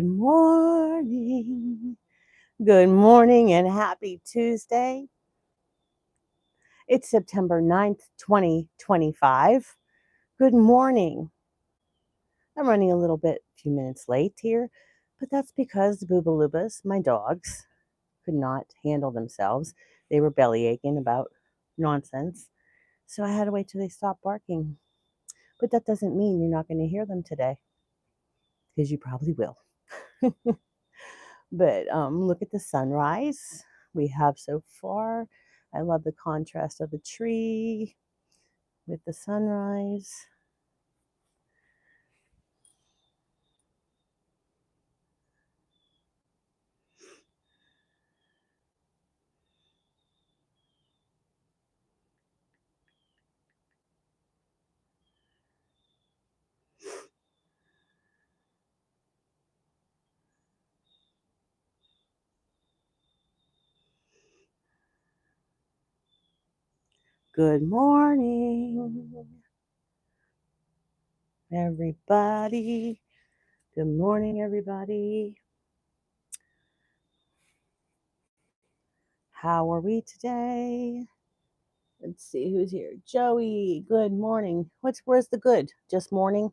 morning. Good morning and happy Tuesday. It's September 9th, 2025. Good morning. I'm running a few minutes late here, but that's because the Boobalubas, my dogs, could not handle themselves. They were belly aching about nonsense. So I had to wait till they stopped barking. But that doesn't mean you're not going to hear them today, because you probably will. But look at the sunrise we have so far. I love the contrast of the tree with the sunrise. Good morning, everybody. Good morning, everybody. How are we today? Let's see who's here. Joey, good morning. Where's the good? Just morning?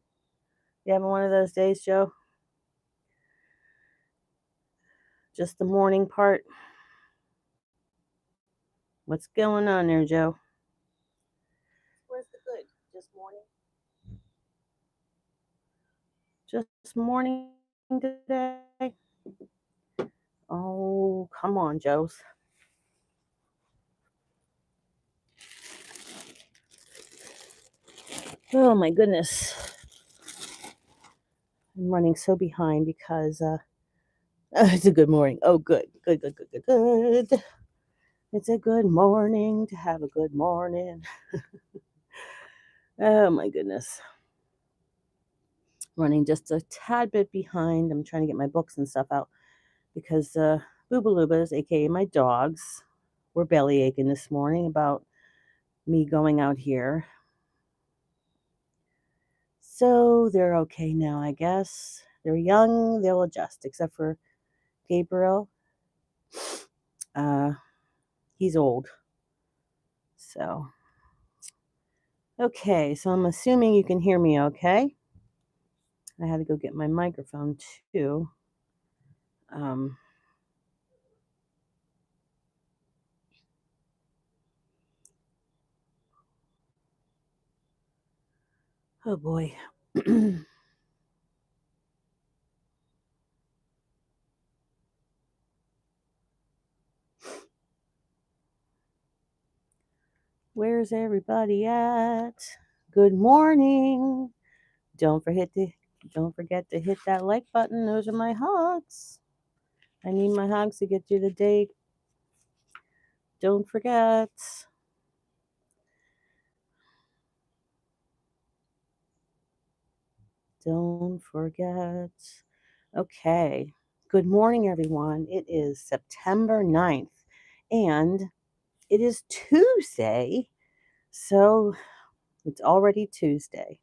You having one of those days, Joe? Just the morning part? What's going on there, Joe? Where's the good? Just morning? Just morning today? Oh, come on, Joes. Oh my goodness. I'm running so behind because it's a good morning. Oh, good. Good. It's a good morning to have a good morning. Oh my goodness. Running just a tad bit behind. I'm trying to get my books and stuff out because Boobalubas, aka my dogs, were belly aching this morning about me going out here. So they're okay now, I guess. They're young, they'll adjust, except for Gabriel. He's old. So, okay, so I'm assuming you can hear me okay. I had to go get my microphone too. Oh boy. Where's everybody at? Good morning. Don't forget to hit that like button. Those are my hugs. I need my hugs to get through the day. Don't forget. Don't forget. Okay. Good morning, everyone. It is September 9th, and it is Tuesday. So it's already Tuesday.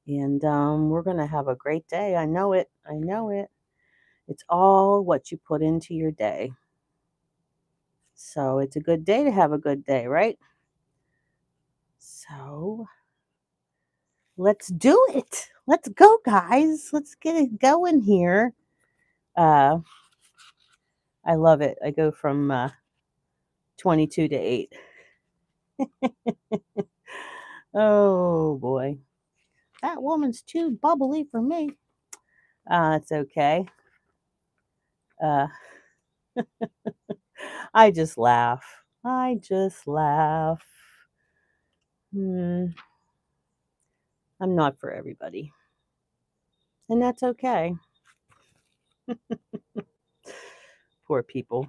And we're going to have a great day. I know it. I know it. It's all what you put into your day. So it's a good day to have a good day, right? So let's do it. Let's go, guys. Let's get it going here. I love it. I go from 22 to 8. Oh boy. That woman's too bubbly for me. It's okay. Uh, I just laugh. I just laugh. I'm not for everybody. And that's okay. Poor people.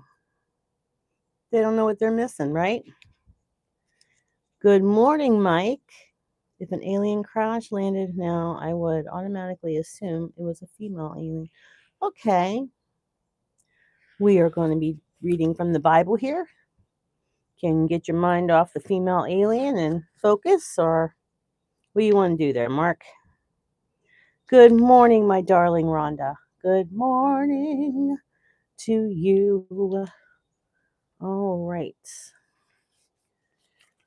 They don't know what they're missing, right? Good morning, Mike. If an alien crash landed now, I would automatically assume it was a female alien. Okay. We are going to be reading from the Bible here. Can you get your mind off the female alien and focus, or what do you want to do there, Mark? Good morning, my darling Rhonda. Good morning to you. All right.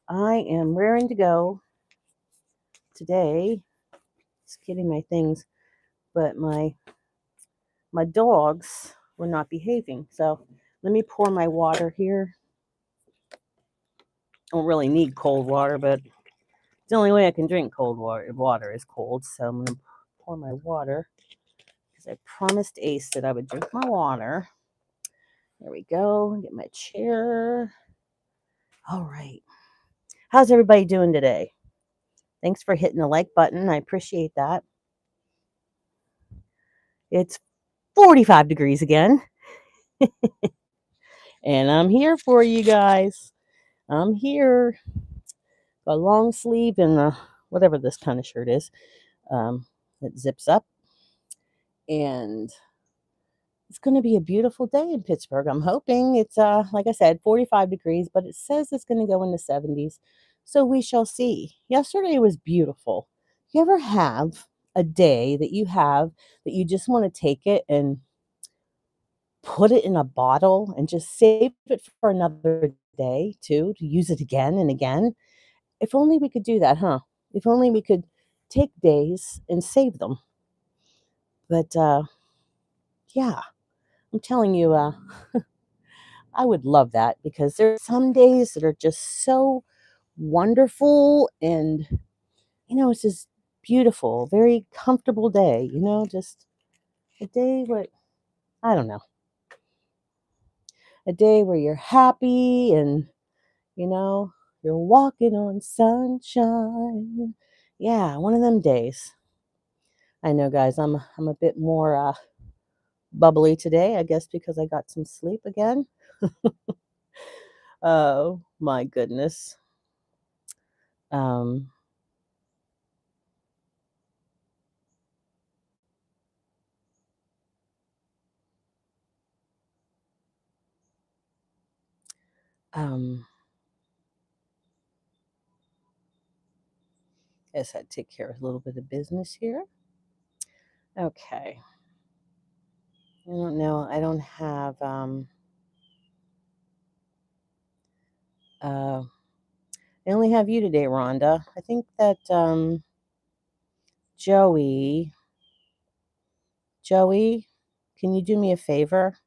I am raring to go today. Just getting my things, but my dogs were not behaving. So let me pour my water here. I don't really need cold water, but it's the only way I can drink cold water. Water is cold, so I'm gonna pour my water because I promised Ace that I would drink my water. There we go. Get my chair. All right. How's everybody doing today? Thanks for hitting the like button. I appreciate that. It's 45 degrees again, and I'm here for you guys. I'm here. A long sleeve and whatever this kind of shirt is. It zips up, and it's going to be a beautiful day in Pittsburgh. I'm hoping it's like I said, 45 degrees, but it says it's going to go in the 70s. So we shall see. Yesterday was beautiful. You ever have a day that you just want to take it and put it in a bottle and just save it for another day too, to use it again and again? If only we could do that, huh? If only we could take days and save them. But yeah, I'm telling you, I would love that because there's some days that are just so wonderful, and it's just beautiful, very comfortable day, just a day what I don't know, a day where you're happy and you know you're walking on sunshine. Yeah, one of them days. I know, guys, I'm a bit more bubbly today, I guess because I got some sleep again. Oh my goodness. Um, um, guess I'd take care of a little bit of business here. Okay. I don't know. I don't have uh I only have you today, Rhonda. I think that Joey, Joey, can you do me a favor?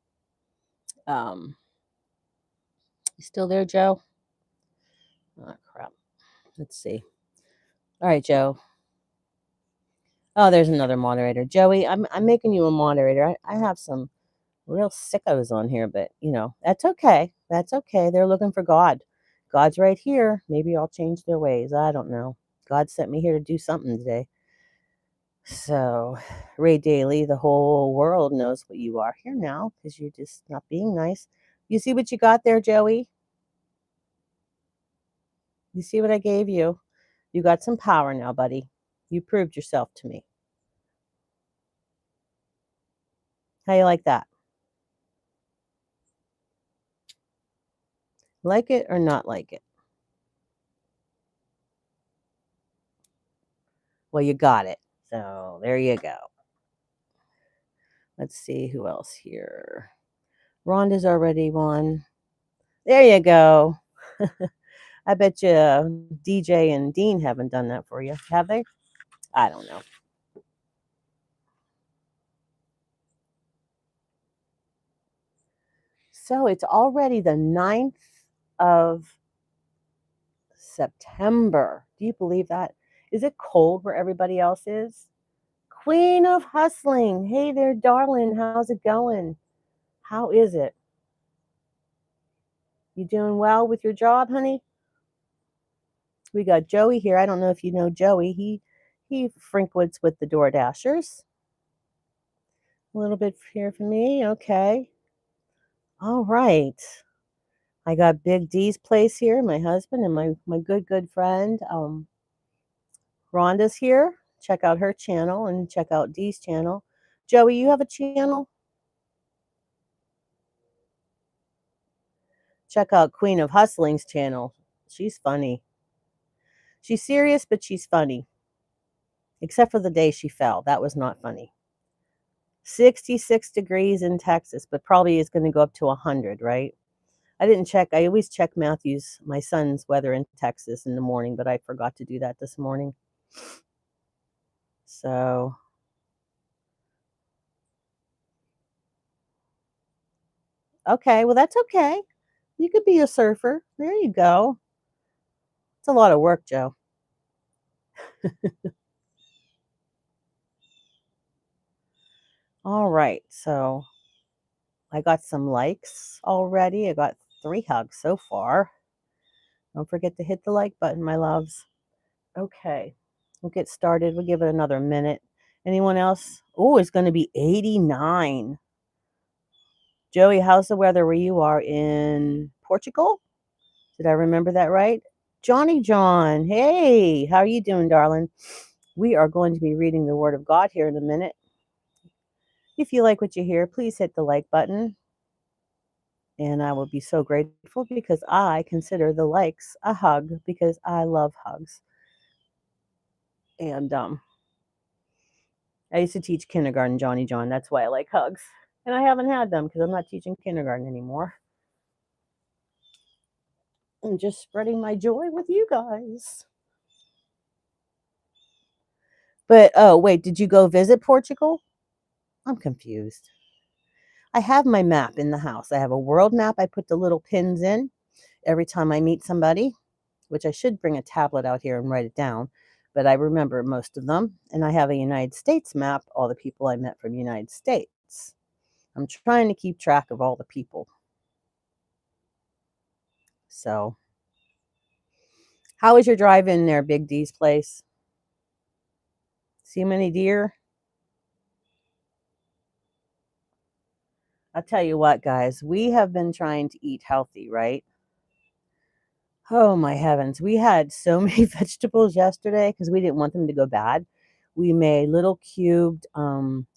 Um, you still there, Joe? Oh crap. Let's see. All right, Joe. Oh, there's another moderator. Joey, I'm making you a moderator. I have some real sickos on here, but that's okay. That's okay. They're looking for God. God's right here. Maybe I'll change their ways. I don't know. God sent me here to do something today. So, Ray Daly, the whole world knows what you are here now because you're just not being nice. You see what you got there, Joey? You see what I gave you? You got some power now, buddy. You proved yourself to me. How you like that? Like it or not like it? Well, you got it. So, there you go. Let's see who else here. Rhonda's already won. There you go. I bet you DJ and Dean haven't done that for you, have they? I don't know. So it's already the 9th of September. Do you believe that? Is it cold where everybody else is? Queen of Hustling. Hey there, darling. How's it going? How is it? You doing well with your job, honey? We got Joey here. I don't know if you know Joey. He frequents with the Door Dashers. A little bit here for me. Okay. All right. I got Big D's place here, my husband and my good friend. Rhonda's here. Check out her channel and check out Dee's channel. Joey, you have a channel? Check out Queen of Hustling's channel. She's funny. She's serious, but she's funny. Except for the day she fell. That was not funny. 66 degrees in Texas, but probably it's going to go up to 100, right? I didn't check. I always check Matthew's, my son's weather in Texas in the morning, but I forgot to do that this morning. So, okay, well, that's okay. You could be a surfer. There you go. It's a lot of work, Joe. All right, so I got some likes already. I got 3 hugs so far. Don't forget to hit the like button, my loves. Okay, we'll get started. We'll give it another minute. Anyone else? Oh, it's going to be 89. Joey, how's the weather where you are in Portugal? Did I remember that right? Johnny John, hey, how are you doing, darling? We are going to be reading the Word of God here in a minute. If you like what you hear, please hit the like button. And I will be so grateful because I consider the likes a hug because I love hugs. And I used to teach kindergarten, Johnny John. That's why I like hugs. And I haven't had them because I'm not teaching kindergarten anymore. I'm just spreading my joy with you guys. But oh, wait, did you go visit Portugal? I'm confused. I have my map in the house. I have a world map I put the little pins in every time I meet somebody, which I should bring a tablet out here and write it down, but I remember most of them. And I have a United States map, all the people I met from the United States. I'm trying to keep track of all the people. So, how was your drive in there, Big D's place? See many deer? I'll tell you what, guys, we have been trying to eat healthy, right? Oh my heavens. We had so many vegetables yesterday because we didn't want them to go bad. We made little cubed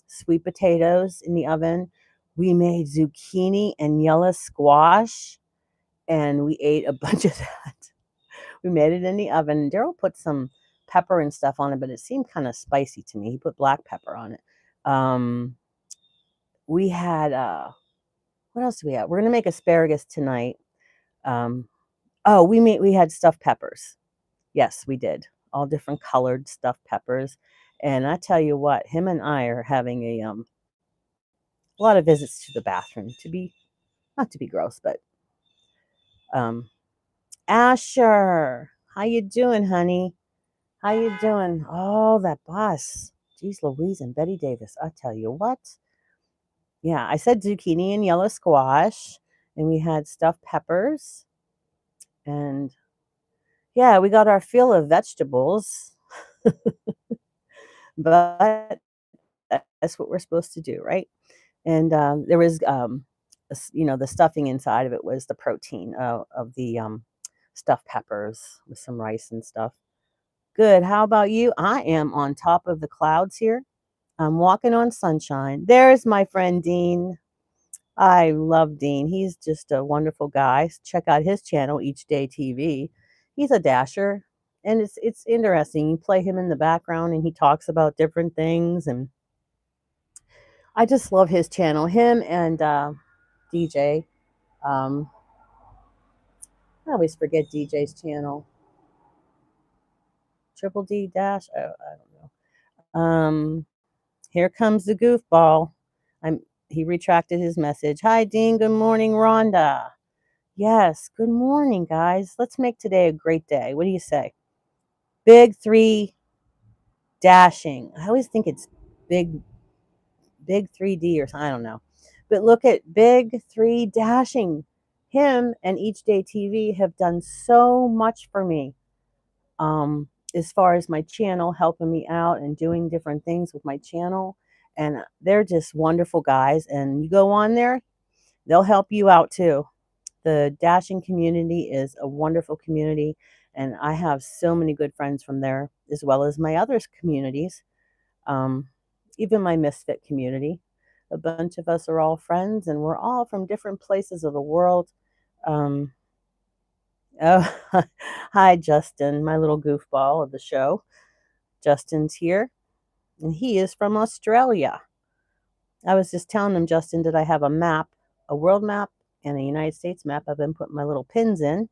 sweet potatoes in the oven. We made zucchini and yellow squash, and we ate a bunch of that. We made it in the oven. Daryl put some pepper and stuff on it, but it seemed kind of spicy to me. He put black pepper on it. We had what else do we have? We're gonna make asparagus tonight. Um, oh, we had stuffed peppers. Yes, we did. All different colored stuffed peppers. And I tell you what, him and I are having a lot of visits to the bathroom to be not to be gross, but um Asher, how you doing, honey? How you doing? Oh, that bus. Jeez Louise and Betty Davis. I tell you what. Yeah, I said zucchini and yellow squash, and we had stuffed peppers, and yeah, we got our fill of vegetables, but that's what we're supposed to do, right? And there was, the stuffing inside of it was the protein of the stuffed peppers with some rice and stuff. Good. How about you? I am on top of the clouds here. I'm walking on sunshine. There's my friend Dean. I love Dean. He's just a wonderful guy. Check out his channel, Each Day TV. He's a dasher, and it's interesting. You play him in the background, and he talks about different things, and I just love his channel. Him and DJ. Um, I always forget DJ's channel. Triple D dash. Oh, I don't know. Here comes the goofball. I'm. He retracted his message. Hi, Dean. Good morning, Rhonda. Yes. Good morning, guys. Let's make today a great day. What do you say? Big three dashing. I always think it's big 3D or something. I don't know. But look at Big Three dashing. Him and Each Day TV have done so much for me. As far as my channel, helping me out and doing different things with my channel. And they're just wonderful guys. And you go on there, they'll help you out too. The dashing community is a wonderful community. And I have so many good friends from there, as well as my other communities, even my misfit community. A bunch of us are all friends, and we're all from different places of the world. Um, Oh, hi, Justin, my little goofball of the show. Justin's here, and he is from Australia. I was just telling them, Justin, that I have a map, a world map, and a United States map. I've been putting my little pins in,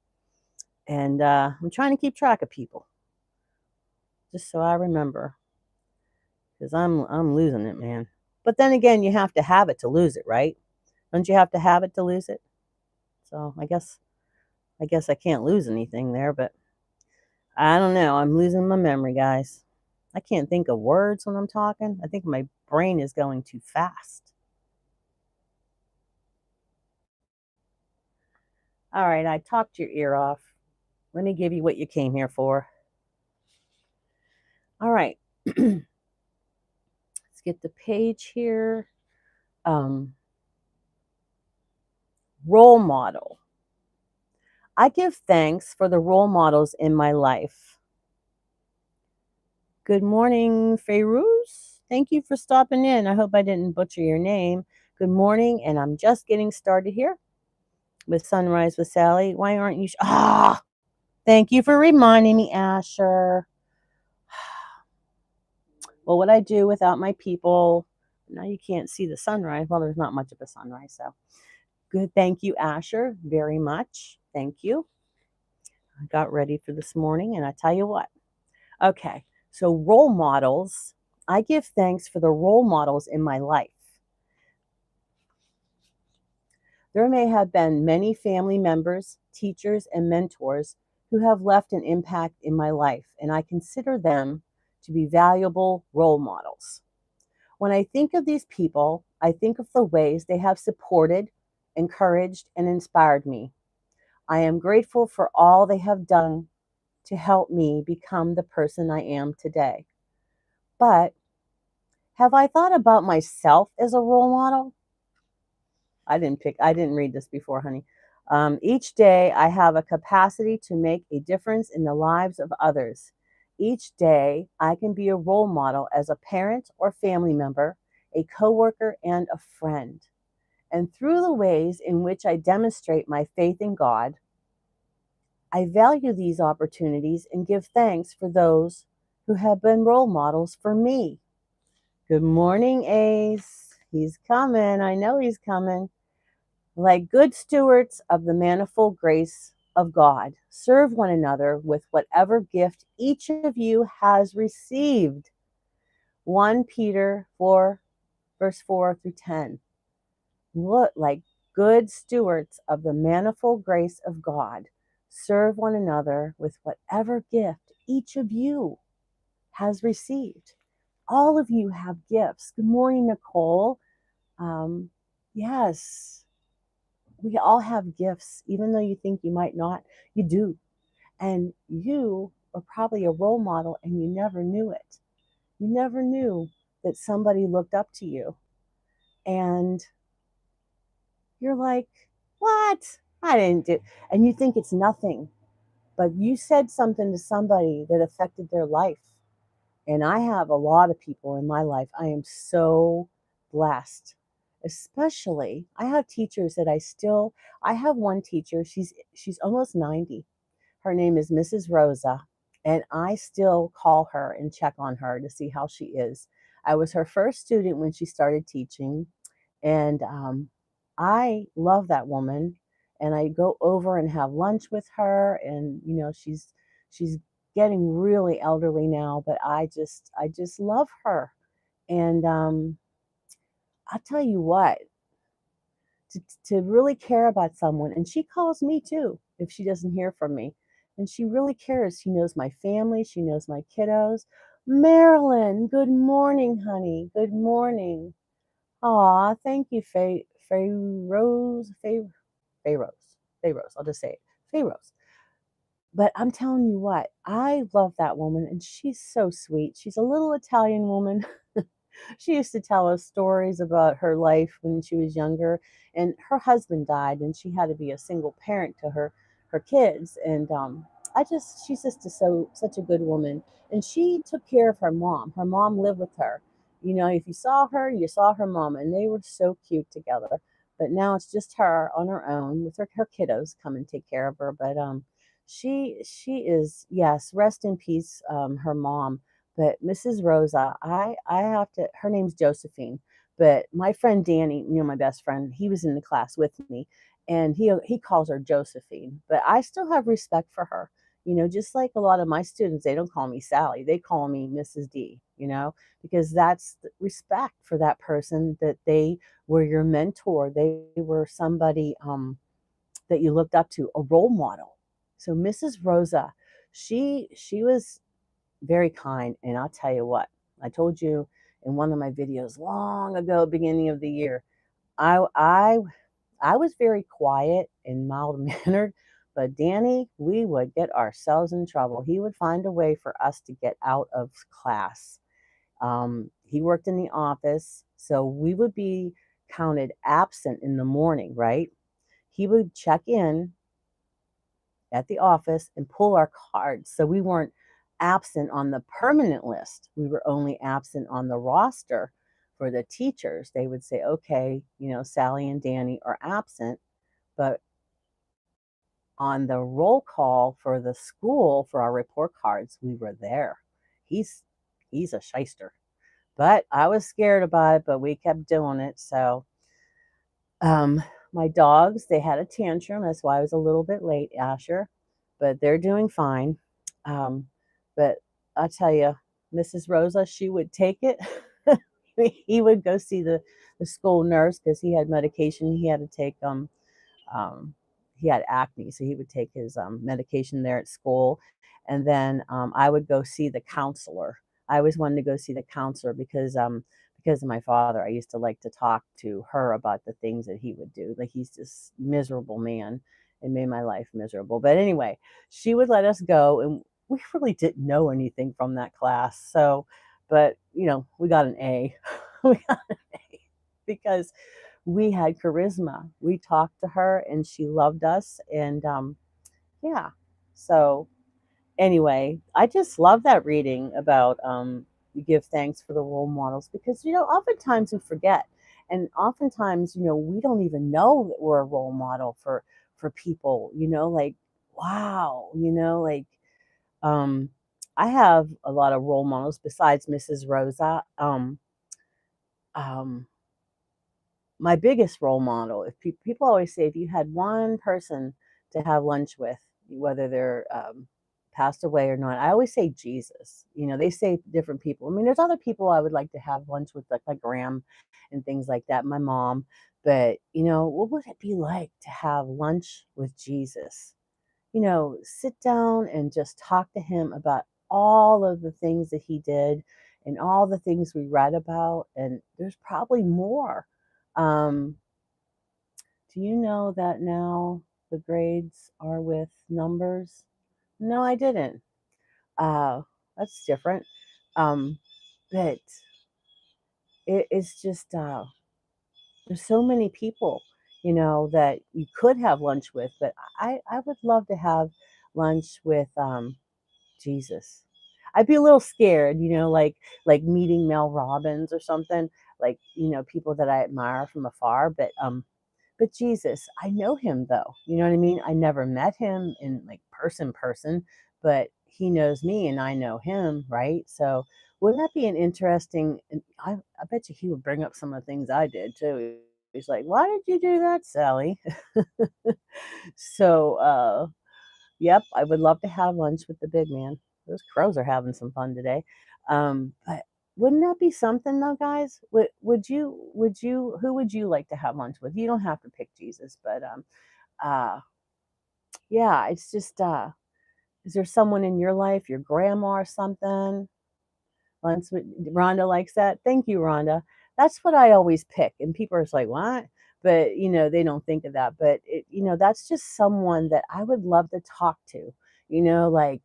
and I'm trying to keep track of people, just so I remember, because I'm losing it, man. But then again, you have to have it to lose it, right? Don't you have to have it to lose it? So I guess I can't lose anything there, but I don't know. I'm losing my memory, guys. I can't think of words when I'm talking. I think my brain is going too fast. All right, I talked your ear off. Let me give you what you came here for. All right. Let's get the page here. Um, Role model. I give thanks for the role models in my life. Good morning, Feyruz. Thank you for stopping in. I hope I didn't butcher your name. Good morning, and I'm just getting started here with Sunrise with Sally. Why aren't you? Thank you for reminding me, Asher. What would I do without my people? Now you can't see the sunrise. Well, there's not much of a sunrise, so good. Thank you, Asher, very much. Thank you. I got ready for this morning, and I tell you what. Okay, so role models. I give thanks for the role models in my life. There may have been many family members, teachers, and mentors who have left an impact in my life, and I consider them to be valuable role models. When I think of these people, I think of the ways they have supported, encouraged, and inspired me. I am grateful for all they have done to help me become the person I am today. But have I thought about myself as a role model? I didn't read this before, honey. Each day I have a capacity to make a difference in the lives of others. Each day I can be a role model as a parent or family member, a coworker, and a friend. And through the ways in which I demonstrate my faith in God, I value these opportunities and give thanks for those who have been role models for me. Good morning, Ace. He's coming. I know he's coming. Like good stewards of the manifold grace of God, serve one another with whatever gift each of you has received. 1 Peter 4, verse 4 through 10. Look, like good stewards of the manifold grace of God, serve one another with whatever gift each of you has received. All of you have gifts. Good morning, Nicole. Yes, we all have gifts, even though you think you might not, you do. And you are probably a role model and you never knew it. You never knew that somebody looked up to you. And you're like, what? I didn't do. And you think it's nothing. But you said something to somebody that affected their life. And I have a lot of people in my life. I am so blessed. Especially, I have teachers that I have one teacher, she's almost 90. Her name is Mrs. Rosa, and I still call her and check on her to see how she is. I was her first student when she started teaching, and I love that woman. And I go over and have lunch with her, and she's getting really elderly now, but I just love her. And I'll tell you what, to, to really care about someone, and she calls me too if she doesn't hear from me, and she really cares. She knows my family, she knows my kiddos. Marilyn, good morning, honey. Good morning. Aw, thank you, Faye Rose, Faye Rose, Faye Rose. I'll just say it, Faye Rose. But I'm telling you what, I love that woman, and she's so sweet. She's a little Italian woman. She used to tell us stories about her life when she was younger, and her husband died, and she had to be a single parent to her kids. And she's just such a good woman, and she took care of her mom. Her mom lived with her. If you saw her, you saw her mom, and they were so cute together. But now it's just her on her own with her kiddos come and take care of her. But she is, yes, rest in peace, her mom. But Mrs. Rosa, I have to, her name's Josephine, But my friend Danny, my best friend, he was in the class with me, and he calls her Josephine. But I still have respect for her. Just like a lot of my students, they don't call me Sally, they call me Mrs. D, because that's the respect for that person, that they were your mentor. They were somebody that you looked up to, a role model. So Mrs. Rosa, she was very kind, and I'll tell you what, I told you in one of my videos long ago, beginning of the year, I I I was very quiet and mild mannered, but Danny, we would get ourselves in trouble. He would find a way for us to get out of class. He worked in the office, so we would be counted absent in the morning, right? He would check in at the office and pull our cards. So we weren't absent on the permanent list. We were only absent on the roster for the teachers. They would say, okay, Sally and Danny are absent, but on the roll call for the school for our report cards, we were there. He's he's a shyster. But I was scared about it, but we kept doing it. So Um, my dogs, they had a tantrum. That's why I was a little bit late, Asher, but they're doing fine. Um, but I'll tell you, Mrs. Rosa, she would take it. He would go see the school nurse because he had medication he had to take. Um, he had acne, so he would take his medication there at school. And then I would go see the counselor. I always wanted to go see the counselor because of my father. I used to like to talk to her about the things that he would do. Like, he's this miserable man and made my life miserable. But anyway, she would let us go, and we really didn't know anything from that class. So, but we got an A. We got an A because we had charisma. We talked to her and she loved us. And yeah. So anyway, I just love that reading about you give thanks for the role models, because oftentimes we forget. And oftentimes, we don't even know that we're a role model for people, like, wow, like um I have a lot of role models besides Mrs. Rosa. Um my biggest role model, if people always say, if you had one person to have lunch with, whether they're passed away or not, I always say Jesus. They say different people. I mean, there's other people I would like to have lunch with, like my Graham and things like that, my mom. But what would it be like to have lunch with Jesus? Sit down and just talk to him about all of the things that he did and all the things we read about. And there's probably more. Um, do you know that now the grades are with numbers? No, I didn't. Uh, that's different. Um, but it's just, there's so many people, that you could have lunch with. But I would love to have lunch with Jesus. I'd be a little scared, like meeting Mel Robbins or something, like, people that I admire from afar. But Jesus, I know him though. You know what I mean? I never met him in, like, person, but he knows me and I know him, right? So wouldn't that be an interesting? And I bet you he would bring up some of the things I did too. He's like, "Why did you do that, Sally?" So yep, I would love to have lunch with the big man. Those crows are having some fun today. But wouldn't that be something though, guys? Who would you like to have lunch with? You don't have to pick Jesus, but uh, yeah, it's just, is there someone in your life, your grandma or something? Lunch with Rhonda likes that. Thank you, Rhonda. That's what I always pick, and people are just like, what? But they don't think of that. But that's just someone that I would love to talk to. Like,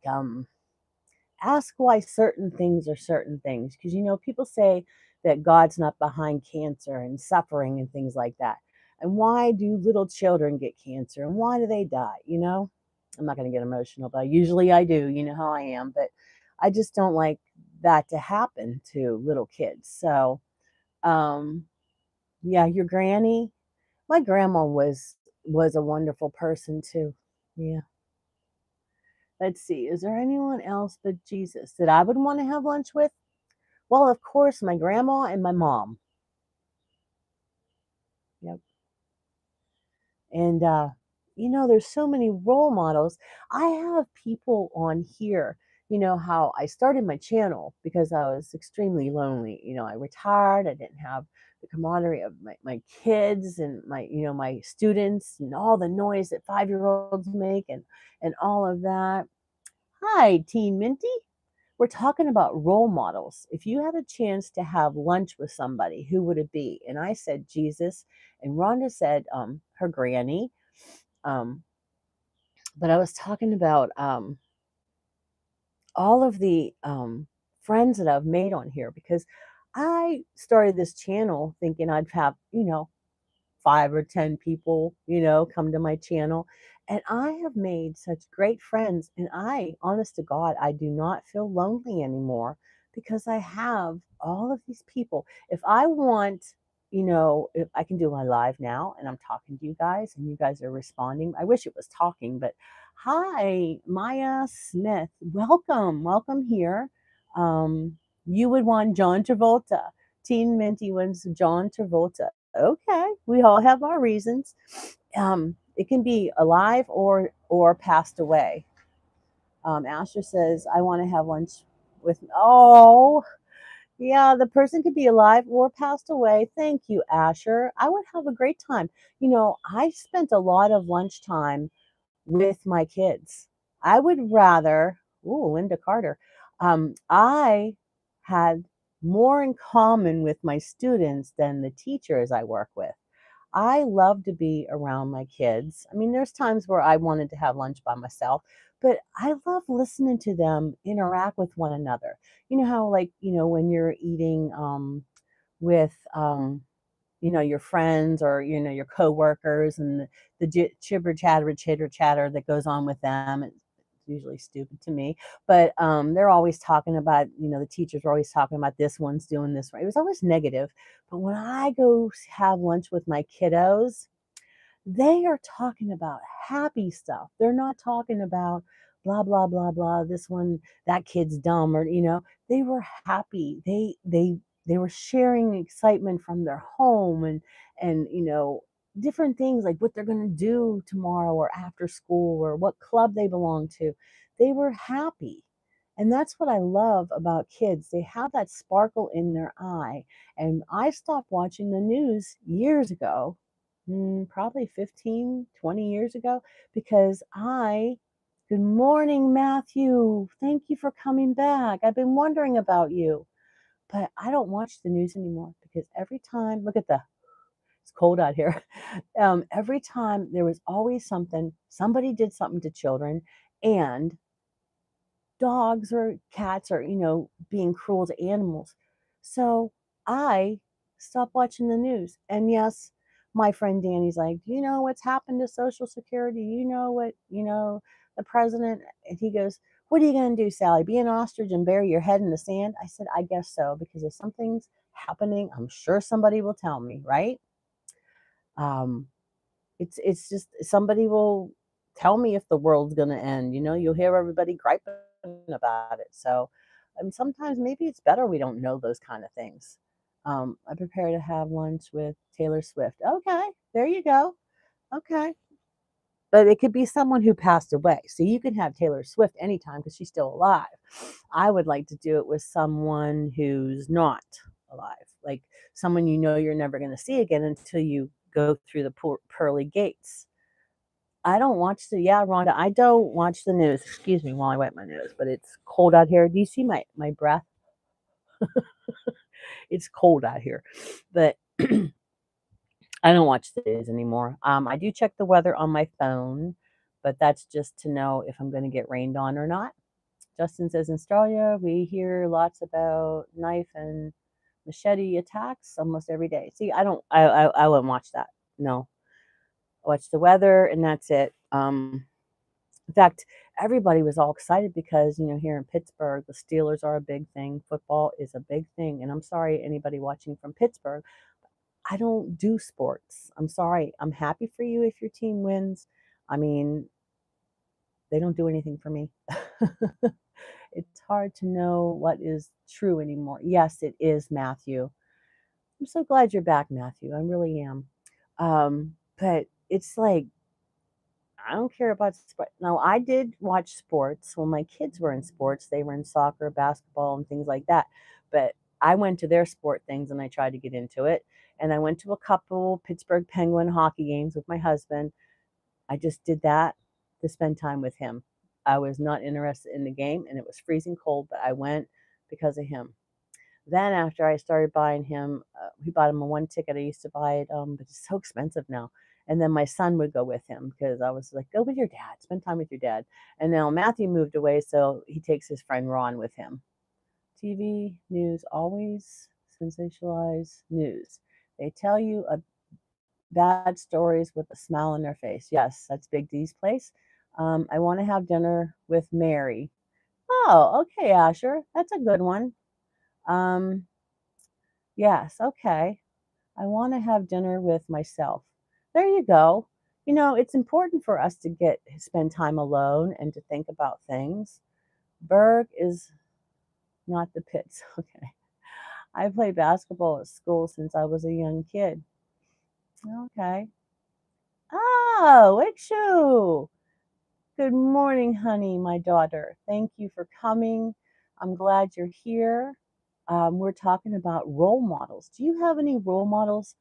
ask why certain things are certain things. Because, people say that God's not behind cancer and suffering and things like that. And why do little children get cancer and why do they die? I'm not going to get emotional, but usually I do. You know how I am. But I just don't like that to happen to little kids. So, um, yeah, your granny, my grandma was a wonderful person too. Yeah. Let's see. Is there anyone else but Jesus that I would want to have lunch with? Well, of course, my grandma and my mom. And, there's so many role models. I have people on here, how I started my channel because I was extremely lonely. I retired, I didn't have the camaraderie of my kids and my students and all the noise that 5-year-olds make and all of that. Hi, Teen Minty. We're talking about role models. If you had a chance to have lunch with somebody, who would it be? And I said Jesus, and Rhonda said her granny. Um, but I was talking about all of the friends that I've made on here because I started this channel thinking I'd have, 5 or 10 people, come to my channel. And I have made such great friends. And honest to God, I do not feel lonely anymore because I have all of these people. If I want, if I can do my live now and I'm talking to you guys and you guys are responding, I wish it was talking, but hi, Maya Smith. Welcome. Welcome here. You would want John Travolta. Teen Minty wins John Travolta. Okay, we all have our reasons. It can be alive or passed away. Asher says, "I want to have lunch with." Oh, yeah, the person could be alive or passed away. Thank you, Asher. I would have a great time. I spent a lot of lunchtime with my kids. I would rather. Ooh, Linda Carter. I had more in common with my students than the teachers I work with. I love to be around my kids. I mean, there's times where I wanted to have lunch by myself, but I love listening to them interact with one another. You know how, like, when you're eating with, your friends or, your coworkers and the chitter chatter that goes on with them. It's usually stupid to me, but they're always talking about, the teachers are always talking about this one's doing this right. It was always negative. But when I go have lunch with my kiddos, they are talking about happy stuff. They're not talking about blah blah blah blah. This one, that kid's dumb, or they were happy. They were sharing excitement from their home and different things like what they're going to do tomorrow or after school or what club they belong to. They were happy. And that's what I love about kids. They have that sparkle in their eye. And I stopped watching the news years ago, probably 15, 20 years ago, because good morning, Matthew. Thank you for coming back. I've been wondering about you, but I don't watch the news anymore because every time, it's cold out here. Every time there was always somebody did something to children, and dogs or cats are, being cruel to animals. So I stopped watching the news. And yes, my friend Danny's like, do you know what's happened to Social Security? You know what, the president? And he goes, what are you going to do, Sally? Be an ostrich and bury your head in the sand? I said, I guess so, because if something's happening, I'm sure somebody will tell me, right? Um, it's just somebody will tell me if the world's going to end. You'll hear everybody griping about it. So, sometimes maybe it's better we don't know those kind of things. I prepare to have lunch with Taylor Swift. Okay, there you go. Okay. But it could be someone who passed away. So you can have Taylor Swift anytime because she's still alive. I would like to do it with someone who's not alive, like someone you're never going to see again until you go through the pearly gates. I don't watch yeah, Rhonda, I don't watch the news. Excuse me while I wipe my nose, but it's cold out here. Do you see my breath? It's cold out here. But I don't watch the news anymore. I do check the weather on my phone, but that's just to know if I'm going to get rained on or not. Justin says in Australia, we hear lots about knife and machete attacks almost every day. See, I wouldn't watch that. No, I watch the weather and that's it. In fact, everybody was all excited because, here in Pittsburgh, the Steelers are a big thing. Football is a big thing. And I'm sorry, anybody watching from Pittsburgh, I don't do sports. I'm sorry. I'm happy for you if your team wins. I mean, they don't do anything for me. It's hard to know what is true anymore. Yes, it is, Matthew. I'm so glad you're back, Matthew. I really am. But it's like I don't care about sport. Now, I did watch sports when my kids were in sports. They were in soccer, basketball, and things like that. But I went to their sport things and I tried to get into it. And I went to a couple Pittsburgh Penguin hockey games with my husband. I just did that to spend time with him. I was not interested in the game and it was freezing cold, but I went because of him. Then after I started buying him, we bought him a one ticket. I used to buy it, but it's so expensive now. And then my son would go with him because I was like, go with your dad, spend time with your dad. And now Matthew moved away, so he takes his friend Ron with him. TV news always sensationalize news. They tell you bad stories with a smile on their face. Yes, that's Big D's place. I want to have dinner with Mary. Oh, okay, Asher, that's a good one. Um, yes, okay. I want to have dinner with myself. There you go. You know, it's important for us to get spend time alone and to think about things. Berg is not the pits. Okay. I played basketball at school since I was a young kid. Okay. Oh, Ikshu. Good morning, honey, my daughter. Thank you for coming. I'm glad you're here. We're talking about role models. Do you have any role models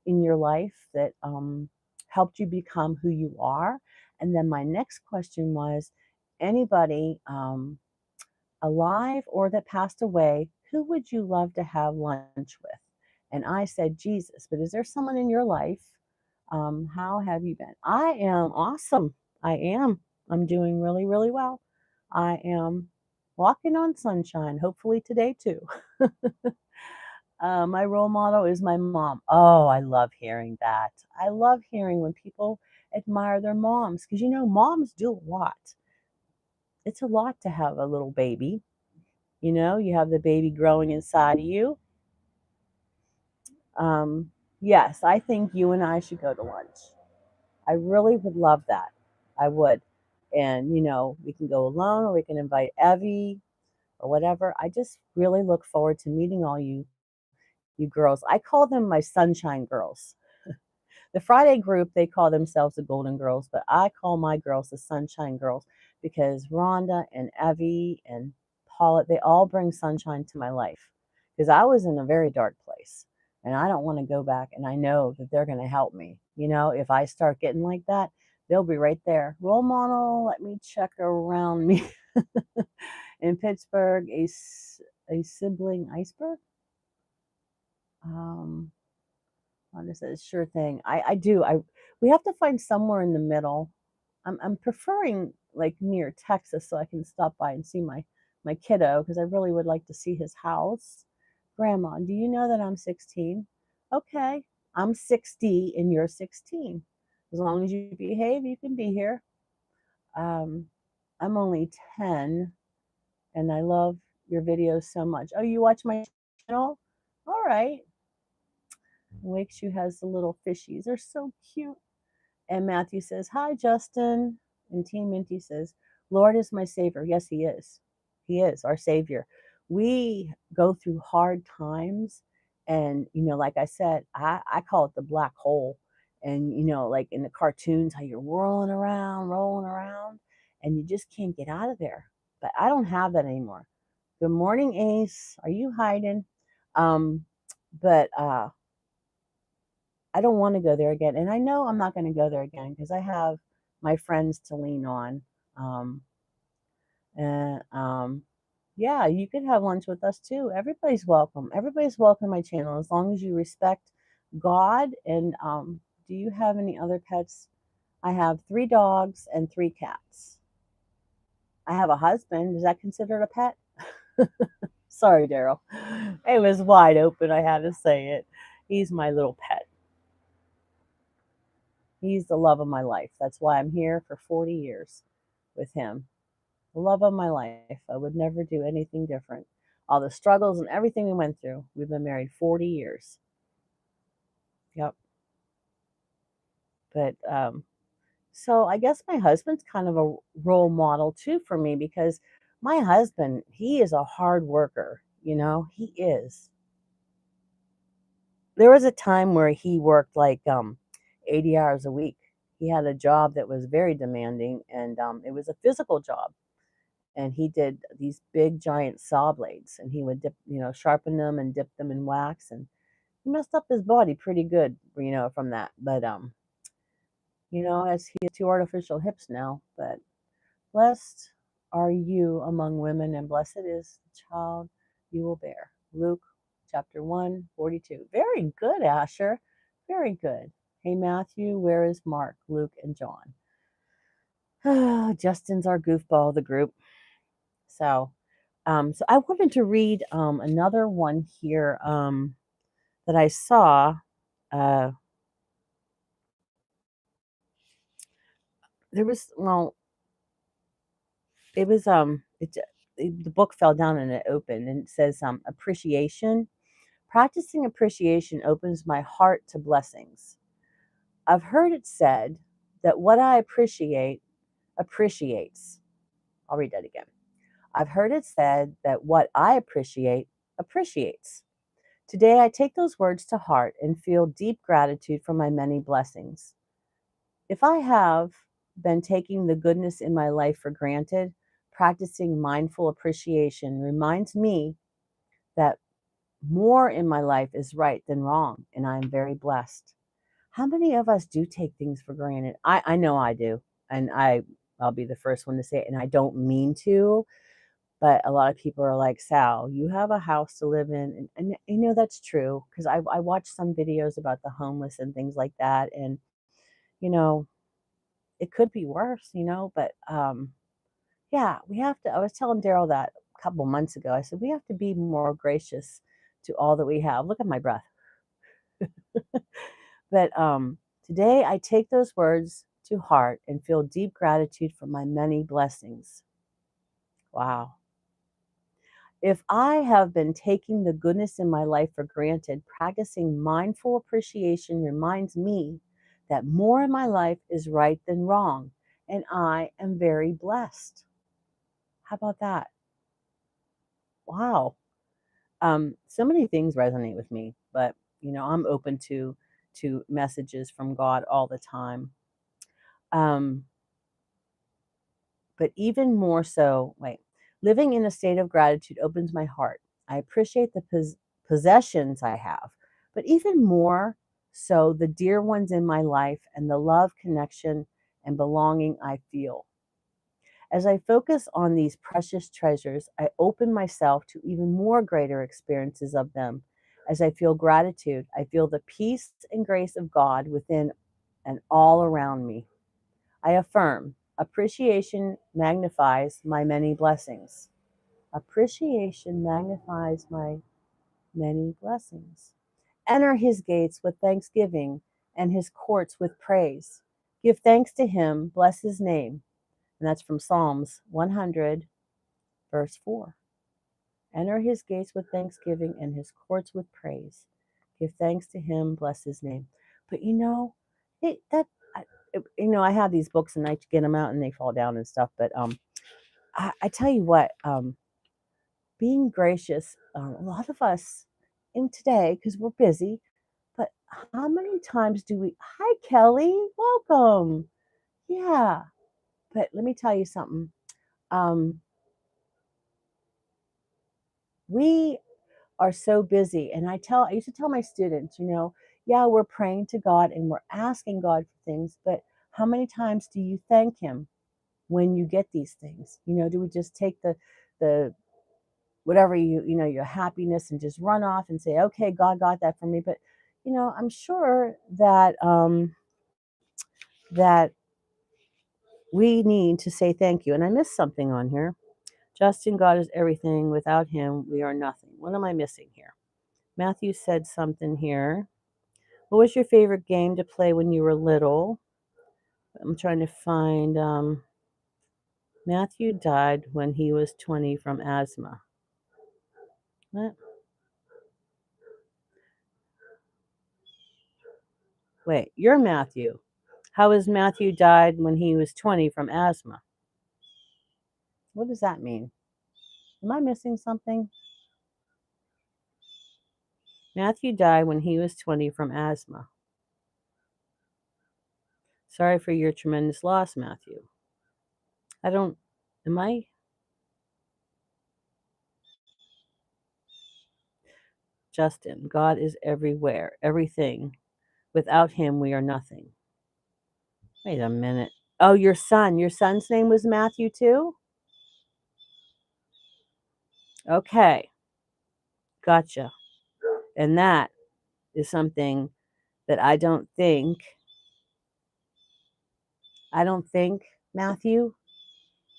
in your life that helped you become who you are? And then my next question was anybody alive or that passed away, who would you love to have lunch with? And I said Jesus, but is there someone in your life? How have you been? I am awesome. I am. I'm doing really, really well. I am walking on sunshine, hopefully today too. My role model is my mom. Oh, I love hearing that. I love hearing when people admire their moms because you know, moms do a lot. It's a lot to have a little baby. You know, you have the baby growing inside of you. Um, yes, I think you and I should go to lunch. I really would love that. I would. And, you know, we can go alone or we can invite Evie or whatever. I just really look forward to meeting all you girls. I call them my sunshine girls. The Friday group, they call themselves the Golden Girls, but I call my girls the Sunshine Girls because Rhonda and Evie and Paula, they all bring sunshine to my life because I was in a very dark place and I don't want to go back. And I know that they're going to help me. You know, if I start getting like that, they'll be right there. Role model, let me check around me. In Pittsburgh, a sibling iceberg. Um, Wanda says, sure thing. I do. We have to find somewhere in the middle. I'm preferring like near Texas so I can stop by and see my kiddo because I really would like to see his house. Grandma, do you know that I'm 16? Okay, I'm 60 and you're 16. As long as you behave, you can be here. Um, I'm only 10 and I love your videos so much. Oh, you watch my channel? All right. Wakeshoe has the little fishies. They're so cute. And Matthew says, hi, Justin. And Team Minty says, Lord is my Savior. Yes, He is. He is our Savior. We go through hard times. And, you know, like I said, I call it the black hole. And, you know, like in the cartoons, how you're rolling around, and you just can't get out of there. But I don't have that anymore. Good morning, Ace. Are you hiding? Um, but I don't want to go there again. And I know I'm not going to go there again because I have my friends to lean on. Um, and yeah, you could have lunch with us too. Everybody's welcome. Everybody's welcome to my channel as long as you respect God. And do you have any other pets? I have 3 dogs and 3 cats. I have a husband. Is that considered a pet? Sorry, Daryl. It was wide open. I had to say it. He's my little pet. He's the love of my life. That's why I'm here for 40 years with him. The love of my life. I would never do anything different. All the struggles and everything we went through. We've been married 40 years. Yep. But so I guess my husband's kind of a role model too for me because my husband, he is a hard worker. You know, he is. There was a time where he worked like 80 hours a week. he had a job that was very demanding, and it was a physical job. And he did these big giant saw blades, and he would sharpen them and dip them in wax, and he messed up his body pretty good, from that. But as he has two artificial hips now. But blessed are you among women, and blessed is the child you will bear. Luke chapter 1:42. Very good, Asher. Very good. Hey, Matthew, where is Mark, Luke, and John? Justin's our goofball of the group. So I wanted to read another one here that I saw. Uh, there was well, it was the book fell down and it opened, and it says appreciation. Practicing appreciation opens my heart to blessings. I've heard it said that what I appreciate appreciates. I'll read that again. I've heard it said that what I appreciate appreciates. Today, I take those words to heart and feel deep gratitude for my many blessings. If I have been taking the goodness in my life for granted, practicing mindful appreciation reminds me that more in my life is right than wrong, and I am very blessed. How many of us do take things for granted? I know I do, and I'll be the first one to say it, and I don't mean to, but a lot of people are like, Sal, you have a house to live in. And that's true, because I watched some videos about the homeless and things like that. And, you know, it could be worse, but yeah, we have to. I was telling Daryl that a couple months ago. I said, we have to be more gracious to all that we have. Look at my breath. But today I take those words to heart and feel deep gratitude for my many blessings. Wow. If I have been taking the goodness in my life for granted, practicing mindful appreciation reminds me that more in my life is right than wrong, and I am very blessed. How about that? Wow. So many things resonate with me, but I'm open to messages from God all the time. Um, but even more so, living in a state of gratitude opens my heart. I appreciate the possessions I have, but even more so, the dear ones in my life and the love, connection, and belonging I feel. As I focus on these precious treasures, I open myself to even more greater experiences of them. As I feel gratitude, I feel the peace and grace of God within and all around me. I affirm appreciation magnifies my many blessings. Appreciation magnifies my many blessings. Enter his gates with thanksgiving and his courts with praise. Give thanks to him, bless his name. And that's from Psalms 100, verse 4. Enter his gates with thanksgiving and his courts with praise. Give thanks to him, bless his name. But it, that I have these books and I get them out and they fall down and stuff. But I tell you what, being gracious, a lot of us in today, because we're busy, but how many times do we, hi, Kelly, welcome. Yeah. But let me tell you something. Um, we are so busy. And I used to tell my students, yeah, we're praying to God and we're asking God for things, but how many times do you thank him when you get these things? Do we just take the whatever your happiness and just run off and say, okay, God got that for me? But I'm sure that we need to say thank you. And I missed something on here. Justin, God is everything. Without him, we are nothing. What am I missing here? Matthew said something here. What was your favorite game to play when you were little? I'm trying to find. Matthew died when he was 20 from asthma. What? Wait, you're Matthew. How is Matthew died when he was 20 from asthma? What does that mean? Am I missing something? Matthew died when he was 20 from asthma. Sorry for your tremendous loss, Matthew. I don't, am I? Justin, God is everywhere, everything. Without him, we are nothing. Wait a minute. Oh, your son. Your son's name was Matthew too? Okay, gotcha. And that is something that I don't think, Matthew,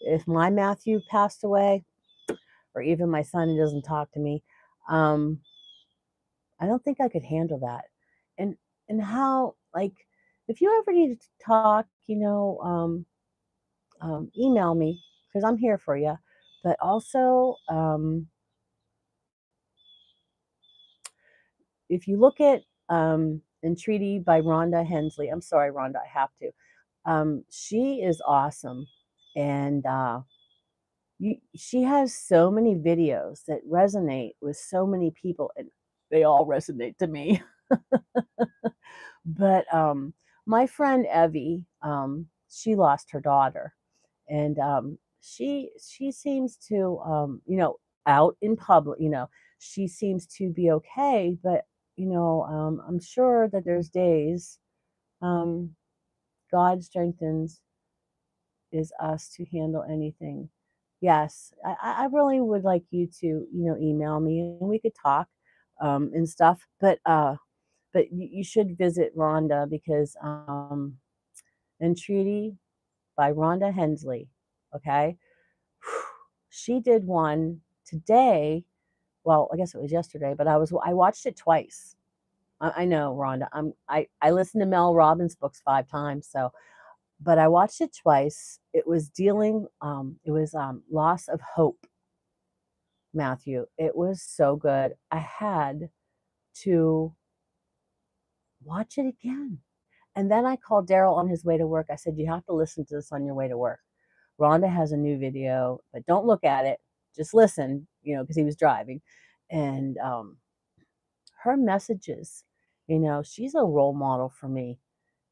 if my Matthew passed away, or even my son who doesn't talk to me, um, I don't think I could handle that. And how, like, if you ever need to talk, email me because I'm here for you. But also, if you look at Entreaty by Rhonda Hensley, I'm sorry, Rhonda, I have to. She is awesome, and she has so many videos that resonate with so many people, and they all resonate to me. But my friend Evie, she lost her daughter, and she seems to, out in public, she seems to be okay. But I'm sure that there's days, um, God strengthens is us to handle anything. Yes, I really would like you to, email me and we could talk, and stuff. But you should visit Rhonda because Entreaty by Rhonda Hensley. Okay, she did one today. Well, I guess it was yesterday, but I watched it twice. I know, Rhonda. I listened to Mel Robbins books 5 times, so but I watched it twice. It was loss of hope, Matthew. It was so good. I had to watch it again. And then I called Daryl on his way to work. I said, "You have to listen to this on your way to work. Rhonda has a new video, but don't look at it. Just listen, because he was driving." And her messages, she's a role model for me.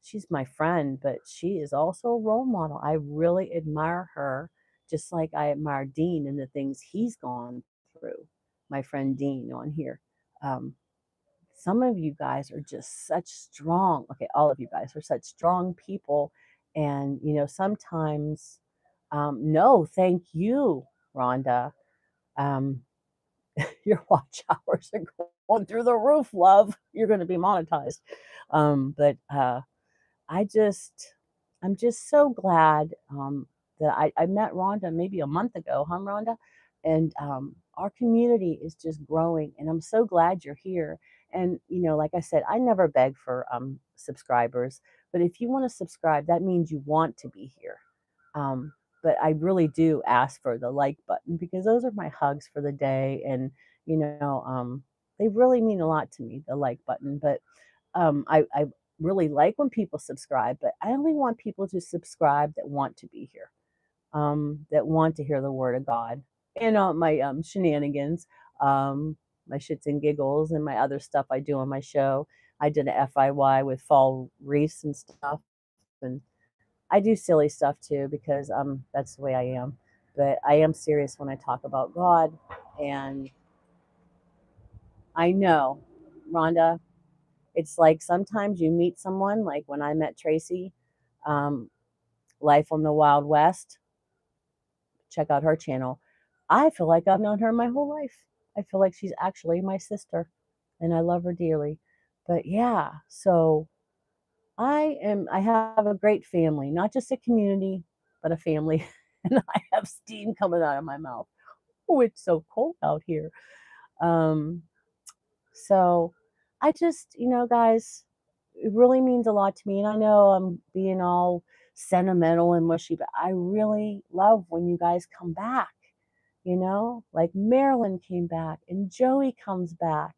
She's my friend, but she is also a role model. I really admire her, just like I admire Dean and the things he's gone through. My friend Dean on here. Um, some of you guys are just such strong, okay, all of you guys are such strong people. And, sometimes, no, thank you, Rhonda. Um, your watch hours are going through the roof, love. You're going to be monetized. But I just, I'm just so glad that I met Rhonda maybe a month ago, huh, Rhonda? And our community is just growing, and I'm so glad you're here. And like I said, I never beg for subscribers, but if you want to subscribe, that means you want to be here. Um, but I really do ask for the like button because those are my hugs for the day, and they really mean a lot to me. The like button, but I really like when people subscribe, but I only want people to subscribe that want to be here, that want to hear the word of God and my shenanigans, my shits and giggles, and my other stuff I do on my show. I did a FIY with fall wreaths and stuff, and I do silly stuff too because that's the way I am. But I am serious when I talk about God, and I know, Rhonda, it's like sometimes you meet someone, like when I met Tracy, um, Life on the Wild West. Check out her channel. I feel like I've known her my whole life. I feel like she's actually my sister, and I love her dearly. But yeah, so I have a great family, not just a community, but a family. And I have steam coming out of my mouth. Oh, it's so cold out here. Um, so I just, guys, it really means a lot to me. And I know I'm being all sentimental and mushy, but I really love when you guys come back, like Marilyn came back and Joey comes back.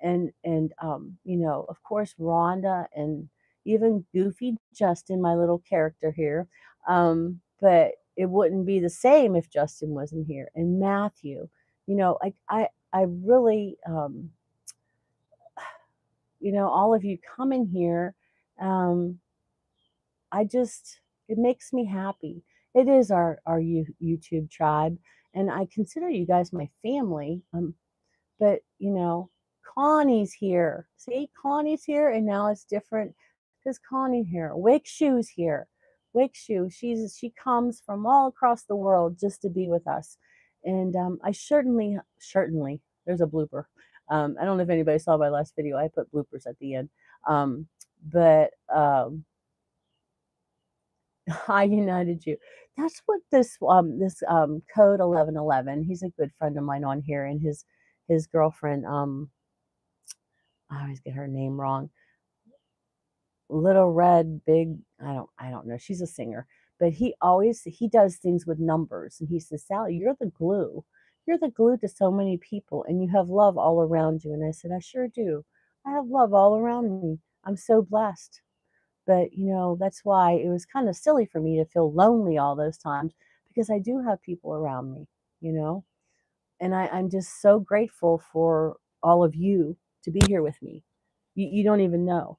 And of course Rhonda and even Goofy Justin, my little character here. But it wouldn't be the same if Justin wasn't here. And Matthew, like I really all of you come in here. um it makes me happy. It is our YouTube tribe, and I consider you guys my family. But Connie's here. See, Connie's here, and now it's different because Connie here. Wake Shoe's here. Wake Shoe. She comes from all across the world just to be with us, and I certainly there's a blooper. I don't know if anybody saw my last video. I put bloopers at the end, but I united you. That's what this code 1111. He's a good friend of mine on here, and his girlfriend. I always get her name wrong. Little Red Big, I don't know. She's a singer, but he does things with numbers, and he says, "Sally, you're the glue. You're the glue to so many people, and you have love all around you." And I said, "I sure do. I have love all around me. I'm so blessed." But that's why it was kind of silly for me to feel lonely all those times because I do have people around me, you know. And I'm just so grateful for all of you to be here with me. You don't even know.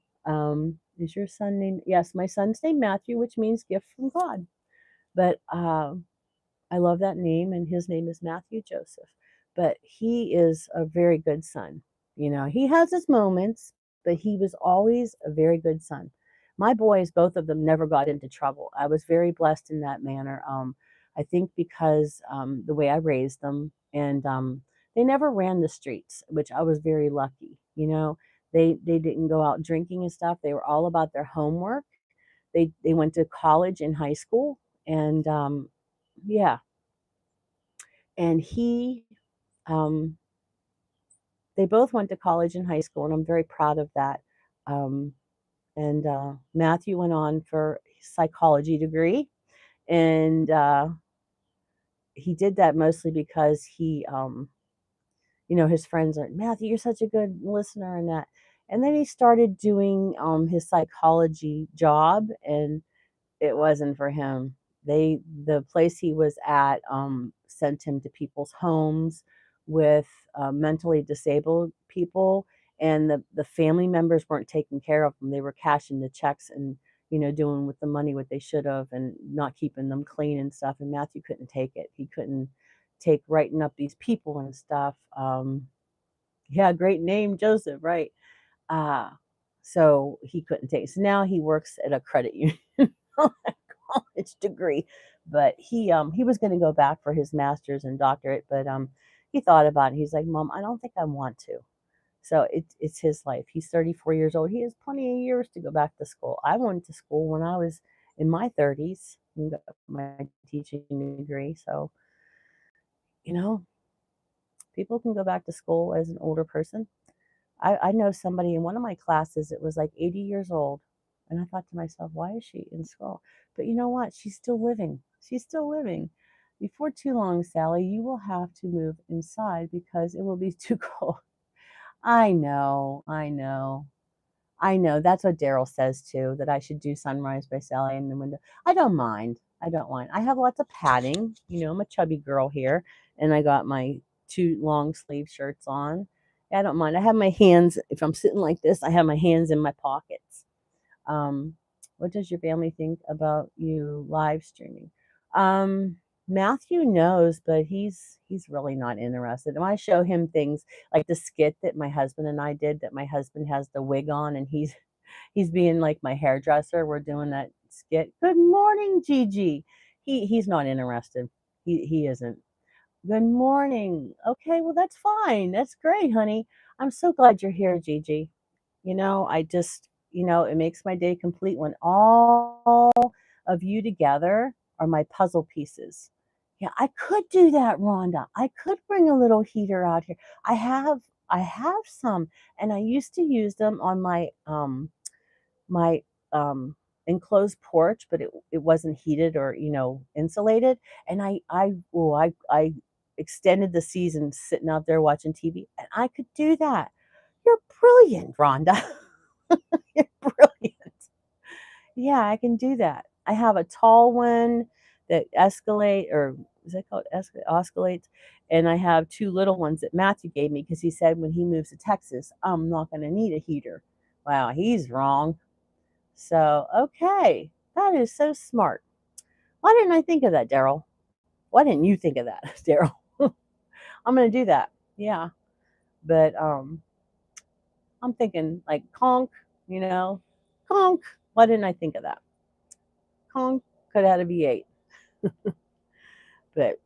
Is your son named? Yes, my son's named Matthew, which means gift from God. But I love that name, and his name is Matthew Joseph. But he is a very good son. He has his moments, but he was always a very good son. My boys, both of them, never got into trouble. I was very blessed in that manner. I think because the way I raised them, and they never ran the streets, which I was very lucky. They didn't go out drinking and stuff. They were all about their homework. They went to college and high school, and yeah, and um, they both went to college and high school, and I'm very proud of that. Um, and Matthew went on for his psychology degree, and he did that mostly because his friends are, Matthew, you're such a good listener, and that. And then he started doing his psychology job, and it wasn't for him. The place he was at sent him to people's homes with mentally disabled people, and the family members weren't taking care of them. They were cashing the checks and doing with the money what they should have, and not keeping them clean and stuff. And Matthew couldn't take it. He couldn't take writing up these people and stuff. Yeah, great name, Joseph, right? Uh, so he couldn't take it. So now he works at a credit union. College degree, but he was going to go back for his master's and doctorate, but he thought about it. He's like, Mom, I don't think I want to. So it's his life. He's 34 years old. He has plenty of years to go back to school. I went to school when I was in my 30s and got my teaching degree. So you know people can go back to school as an older person. I know somebody in one of my classes, it was like 80 years old. And I thought to myself, why is she in school? But you know what? She's still living. She's still living. Before too long, Sally, you will have to move inside because it will be too cold. I know. I know. I know. That's what Daryl says too, that I should do Sunrise by Sally in the window. I don't mind. I don't mind. I have lots of padding. I'm a chubby girl here, and I got my two long sleeve shirts on. I don't mind. I have my hands, if I'm sitting like this, I have my hands in my pockets. Um, what does your family think about you live streaming? Um, Matthew knows, but he's really not interested. And when I show him things like the skit that my husband and I did, that my husband has the wig on and he's being like my hairdresser. We're doing that skit. Good morning, Gigi. He's not interested. He isn't. Good morning. Okay, well that's fine. That's great, honey. I'm so glad you're here, Gigi. I just, it makes my day complete when all of you together are my puzzle pieces. Yeah, I could do that, Rhonda. I could bring a little heater out here. I have some, and I used to use them on my enclosed porch, but it wasn't heated or insulated. And I extended the season sitting out there watching TV, and I could do that. You're brilliant, Rhonda. You're brilliant. Yeah, I can do that. I have a tall one that escalate, or is that called oscillates? And I have two little ones that Matthew gave me because he said when he moves to Texas, I'm not going to need a heater. Wow, he's wrong. So, okay. That is so smart. Why didn't I think of that, Daryl? Why didn't you think of that, Daryl? I'm gonna do that. Yeah, but I'm thinking like conk, you know, conk. Why didn't I think of that? Conk could have had a V8. But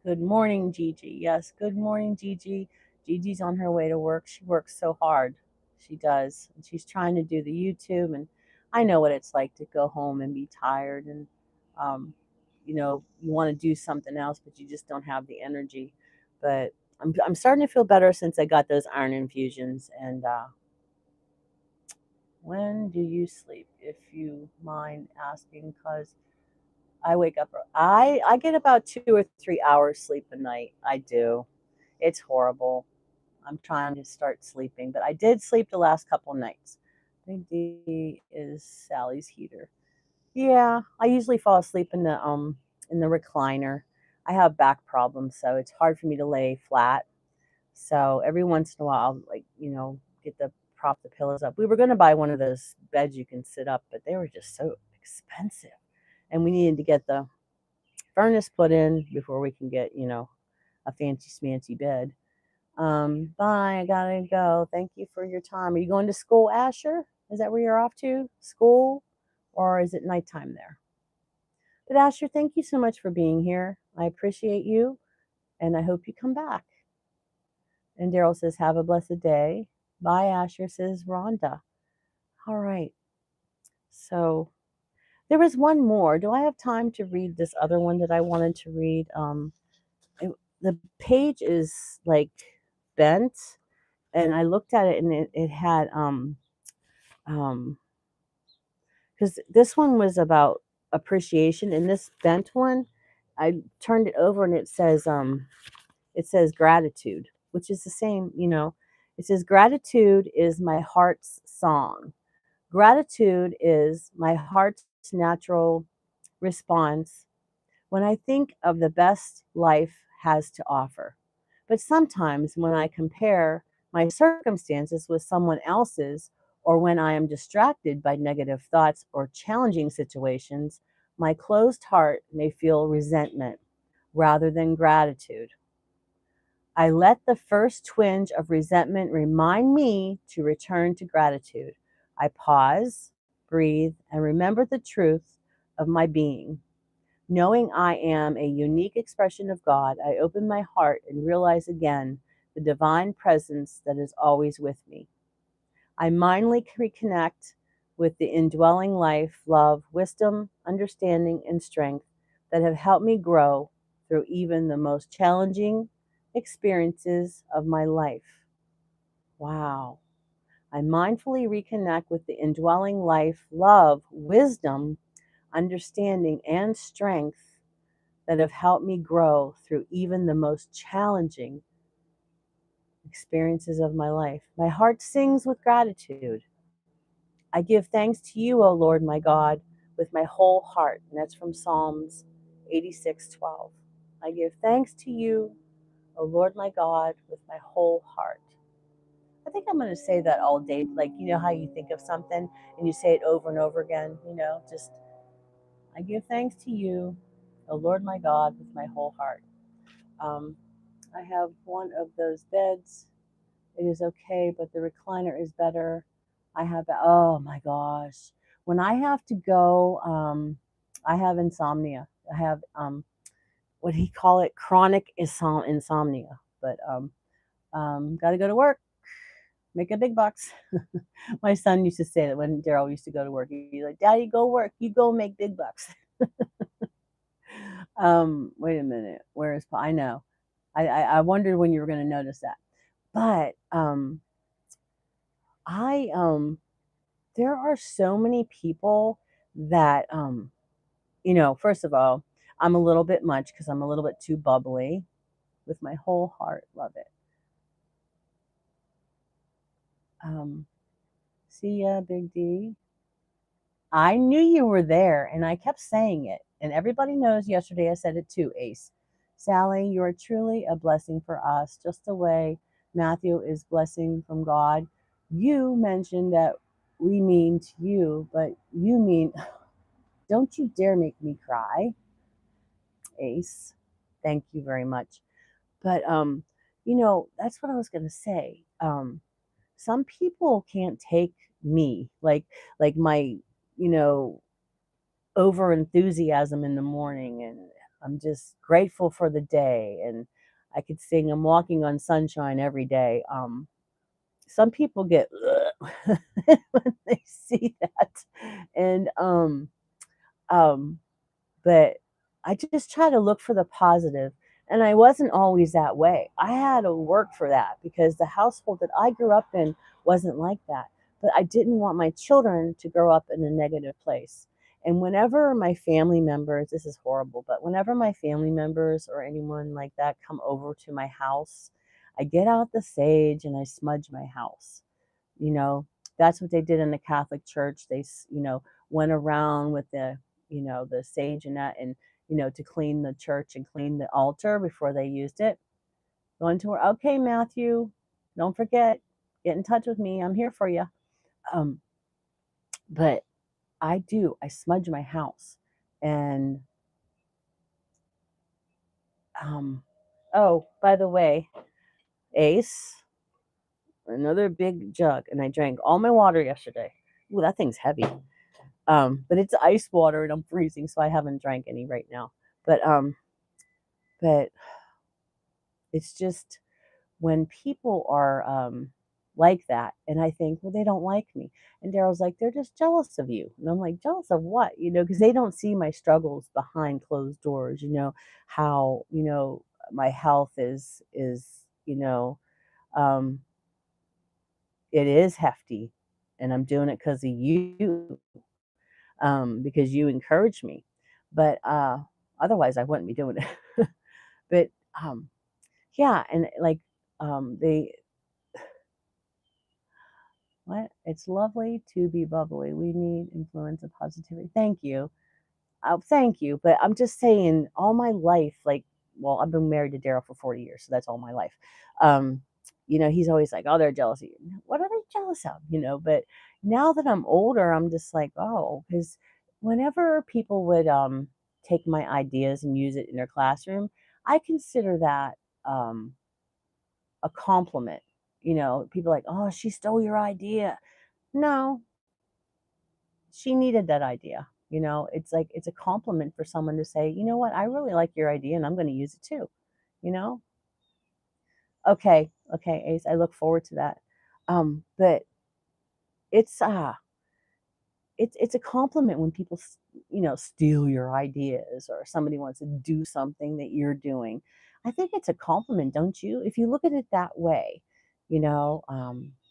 good morning, Gigi. Yes, good morning, Gigi. Gigi's on her way to work. She works so hard. She does. And she's trying to do the YouTube. And I know what it's like to go home and be tired. And, um, you want to do something else, but you just don't have the energy. But I'm starting to feel better since I got those iron infusions. And when do you sleep, if you mind asking? Because I wake up. I get about 2 or 3 hours sleep a night. I do. It's horrible. I'm trying to start sleeping, but I did sleep the last couple nights. Big D is Sally's heater. Yeah, I usually fall asleep in the recliner. I have back problems, so it's hard for me to lay flat. So every once in a while, I'll get the prop the pillows up. We were going to buy one of those beds you can sit up, but they were just so expensive, and we needed to get the furnace put in before we can get, a fancy smancy bed. Bye, I gotta go. Thank you for your time. Are you going to school, Asher? Is that where you're off to? School? Or is it nighttime there? But Asher, thank you so much for being here. I appreciate you and I hope you come back. And Daryl says, have a blessed day. Bye, Asher, says Rhonda. All right. So there was one more. Do I have time to read this other one that I wanted to read? It, the page is like bent, and I looked at it, and it had um because this one was about appreciation, and this bent one, I turned it over, and it says gratitude, which is the same. It says gratitude is my heart's song. Gratitude is my heart's natural response when I think of the best life has to offer. But sometimes when I compare my circumstances with someone else's, or when I am distracted by negative thoughts or challenging situations, my closed heart may feel resentment rather than gratitude. I let the first twinge of resentment remind me to return to gratitude. I pause, breathe, and remember the truth of my being. Knowing I am a unique expression of God, I open my heart and realize again the divine presence that is always with me. I mindfully reconnect with the indwelling life, love, wisdom, understanding, and strength that have helped me grow through even the most challenging experiences of my life. Wow. I mindfully reconnect with the indwelling life, love, wisdom, understanding, and strength that have helped me grow through even the most challenging experiences of my life. My heart sings with gratitude. I give thanks to you, O Lord my God, with my whole heart. And that's from Psalms 86:12. I give thanks to you, O Lord my God, with my whole heart. I think I'm going to say that all day. Like, how you think of something and you say it over and over again, just I give thanks to you, O Lord my God, with my whole heart. Um, I have one of those beds. It is okay, but the recliner is better. I have that. Oh my gosh. When I have to go, I have insomnia. I have, what do you call it? Chronic insomnia. But got to go to work, make a big bucks. My son used to say that when Daryl used to go to work. He'd be like, Daddy, go work. You go make big bucks. Wait a minute. Where is Paul? I know. I wondered when you were going to notice that. But I there are so many people that first of all, I'm a little bit much because I'm a little bit too bubbly with my whole heart. Love it. Um, See ya, Big D. I knew you were there and I kept saying it. And everybody knows yesterday I said it too, Ace. Sally, you are truly a blessing for us, just the way Matthew is blessing from God. You mentioned that we mean to you, but you mean, don't you dare make me cry, Ace. Thank you very much. But that's what I was gonna say. Some people can't take me, like my, you know, over enthusiasm in the morning, and I'm just grateful for the day, and I could sing I'm walking on sunshine every day. Some people get when they see that. And um but I just try to look for the positive, and I wasn't always that way. I had to work for that because the household that I grew up in wasn't like that. But I didn't want my children to grow up in a negative place. And whenever my family members, this is horrible, but whenever my family members or anyone like that come over to my house, I get out the sage and I smudge my house. You know, that's what they did in the Catholic Church. Went around with the sage and that, and to clean the church and clean the altar before they used it. Going to her, okay, Matthew, don't forget, get in touch with me. I'm here for you. Um, but I smudge my house. And oh, by the way, Ace, another big jug, and I drank all my water yesterday. Ooh, that thing's heavy. But it's ice water and I'm freezing, so I haven't drank any right now. But it's just when people are like that, and I think, well, they don't like me. And Daryl's like, they're just jealous of you. And I'm like, jealous of what? Because they don't see my struggles behind closed doors, how, my health is, um, it is hefty. And I'm doing it because you encourage me. But otherwise, I wouldn't be doing it. But yeah, and like they what? It's lovely to be bubbly. We need influence of positivity. Thank you. Thank you. But I'm just saying, all my life, like, well, I've been married to Daryl for 40 years, so that's all my life. Um, he's always like, oh, they're jealous of you. What are they jealous of? But now that I'm older, I'm just like, oh, because whenever people would take my ideas and use it in their classroom, I consider that a compliment. People are like, oh, she stole your idea. No, she needed that idea. It's like it's a compliment for someone to say, you know what, I really like your idea and I'm going to use it too. You know? Okay, okay, Ace, I look forward to that. But it's it's a compliment when people steal your ideas, or somebody wants to do something that you're doing. I think it's a compliment, don't you? If you look at it that way, you know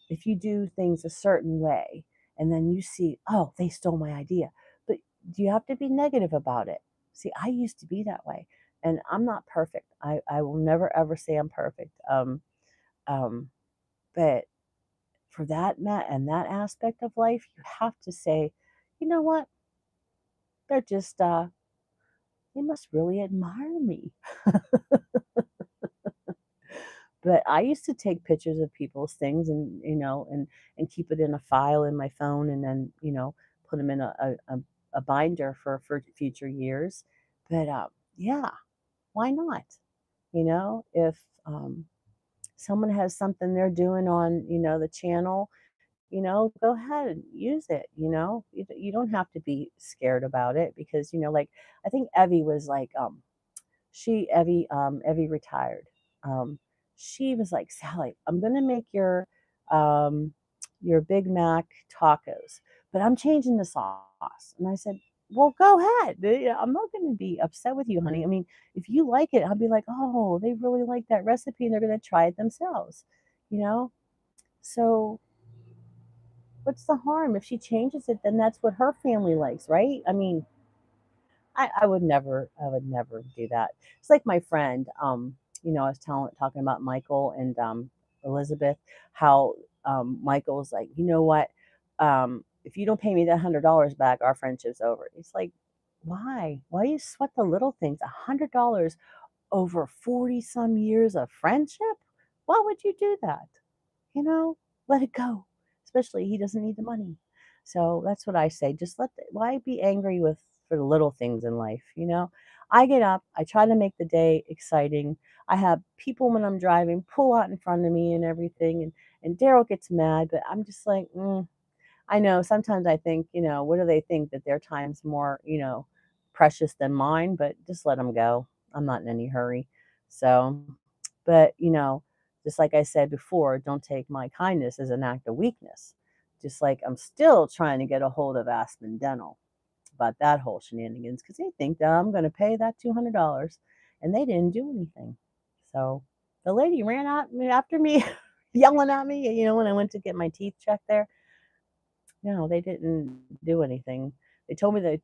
if you do things a certain way and then you see, oh, they stole my idea, but do you have to be negative about it? See, I used to be that way, and I'm not perfect. I will never ever say I'm perfect. Um but for that aspect of life, you have to say, you know what? They're just they must really admire me. But I used to take pictures of people's things, and and keep it in a file in my phone, and then put them in a binder for future years. But yeah, why not? If someone has something they're doing on the channel, go ahead and use it. You don't have to be scared about it, because like, I think Evie was like, Evie retired. Um, she was like, Sally, I'm gonna make your Big Mac tacos, but I'm changing the sauce. And I said, well, go ahead. I'm not gonna be upset with you, honey. I mean, if you like it, I'll be like, oh, they really like that recipe and they're gonna try it themselves. You know? So what's the harm? If she changes it, then that's what her family likes, right? I mean, I would never do that. It's like my friend, I was talking about Michael and Elizabeth, how Michael's like, you know what? If you don't pay me that $100 back, our friendship's over. It's like, why? Why you sweat the little things? $100 over 40 some years of friendship? Why would you do that? Let it go. Especially he doesn't need the money. So that's what I say. Just why be angry with for the little things in life, I get up, I try to make the day exciting. I have people when I'm driving pull out in front of me and everything, and Daryl gets mad, but I'm just like, I know sometimes I think, what do they think that their time's more, precious than mine, but just let them go. I'm not in any hurry. So, but, just like I said before, don't take my kindness as an act of weakness. Just like I'm still trying to get a hold of Aspen Dental about that whole shenanigans because they think that I'm going to pay that $200 and they didn't do anything. So the lady ran out after me, yelling at me, when I went to get my teeth checked there. No, they didn't do anything. They told me that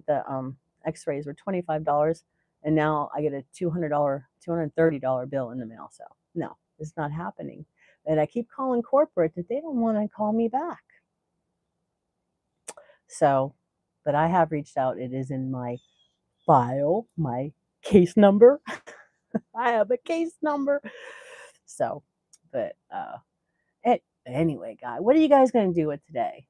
the X-rays were $25, and now I get a $230 bill in the mail. So no, it's not happening. And I keep calling corporate that they don't want to call me back. So, but I have reached out. It is in my file, my case number. I have a case number. So, but anyway, guy, what are you guys gonna do with today?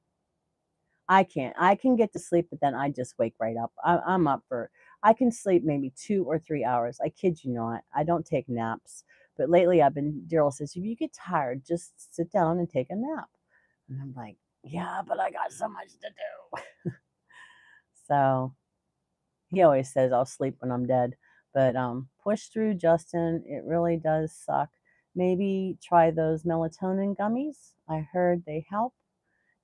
I can't. I can get to sleep, but then I just wake right up. I'm up for. I can sleep maybe 2 or 3 hours. I kid you not. I don't take naps, but lately I've been. Daryl says if you get tired, just sit down and take a nap. And I'm like, yeah, but I got so much to do. So he always says I'll sleep when I'm dead, but push through, Justin. It really does suck. Maybe try those melatonin gummies. I heard they help.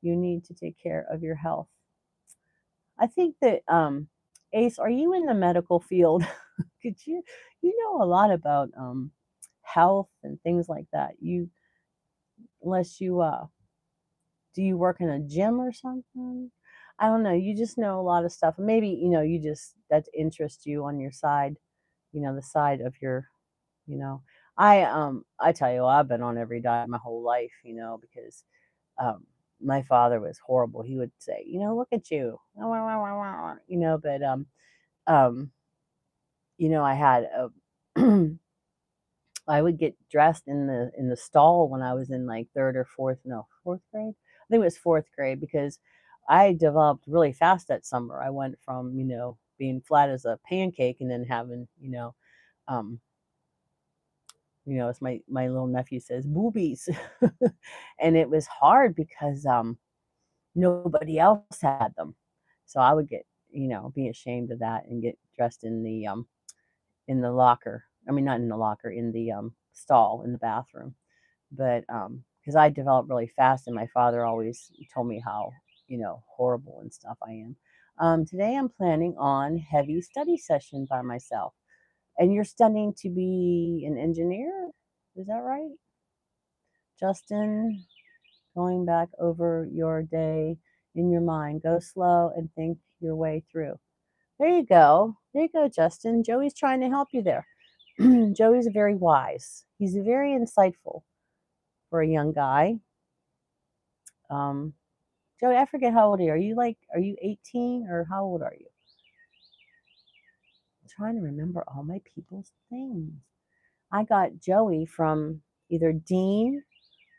You need to take care of your health. I think that Ace, are you in the medical field? Could you know a lot about health and things like that. Unless you do you work in a gym or something? I don't know. You just know a lot of stuff. Maybe, you just that interests you on your side, the side of your, you know. I tell you, I've been on every diet my whole life, because um, my father was horrible. He would say, look at you, but um, I had a I would get dressed in the stall when I was in like third or fourth, no, fourth grade. I think it was fourth grade because I developed really fast that summer. I went from, being flat as a pancake and then having, um, as my little nephew says, boobies. And it was hard because nobody else had them. So I would get, be ashamed of that and get dressed in the locker. I mean, not in the locker, in the stall in the bathroom. But because I developed really fast, and my father always told me how horrible and stuff I am. Today I'm planning on heavy study session by myself. And you're studying to be an engineer? Is that right? Justin, going back over your day in your mind. Go slow and think your way through. There you go. There you go, Justin. Joey's trying to help you there. Joey's very wise. He's very insightful for a young guy. Um, Joey, I forget how old are you? Are you 18 or how old are you? I'm trying to remember all my people's things. I got Joey from either Dean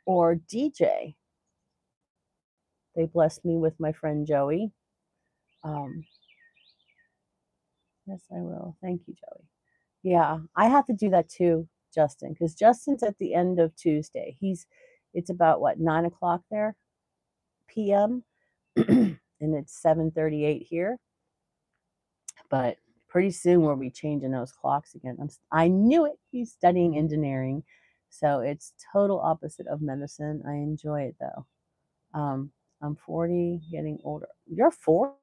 or DJ. They blessed me with my friend Joey. Um, yes, I will. Thank you, Joey. Yeah, I have to do that too, Justin, because Justin's at the end of Tuesday. It's about what, 9 o'clock there, p.m. and it's 7:38 here. But pretty soon we'll be changing those clocks again. I knew it. He's studying engineering, so it's total opposite of medicine. I enjoy it though. I'm 40, getting older. You're 40?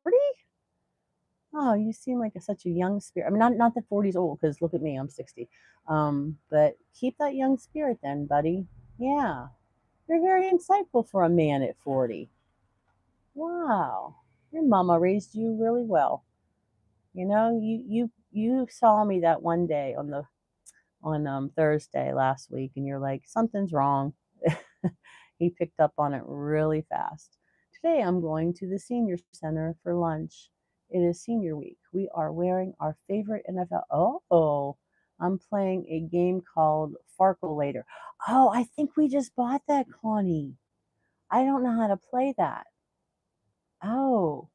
Oh, you seem like such a young spirit. I mean, not that 40 is old, because look at me, I'm 60. But keep that young spirit then, buddy. Yeah, you're very insightful for a man at 40. Wow, your mama raised you really well. You saw me that one day on Thursday last week, and you're like, something's wrong. He picked up on it really fast. Today I'm going to the senior center for lunch. It is senior week. We are wearing our favorite NFL. Oh, I'm playing a game called Farkle later. Oh, I think we just bought that, Connie. I don't know how to play that. Oh,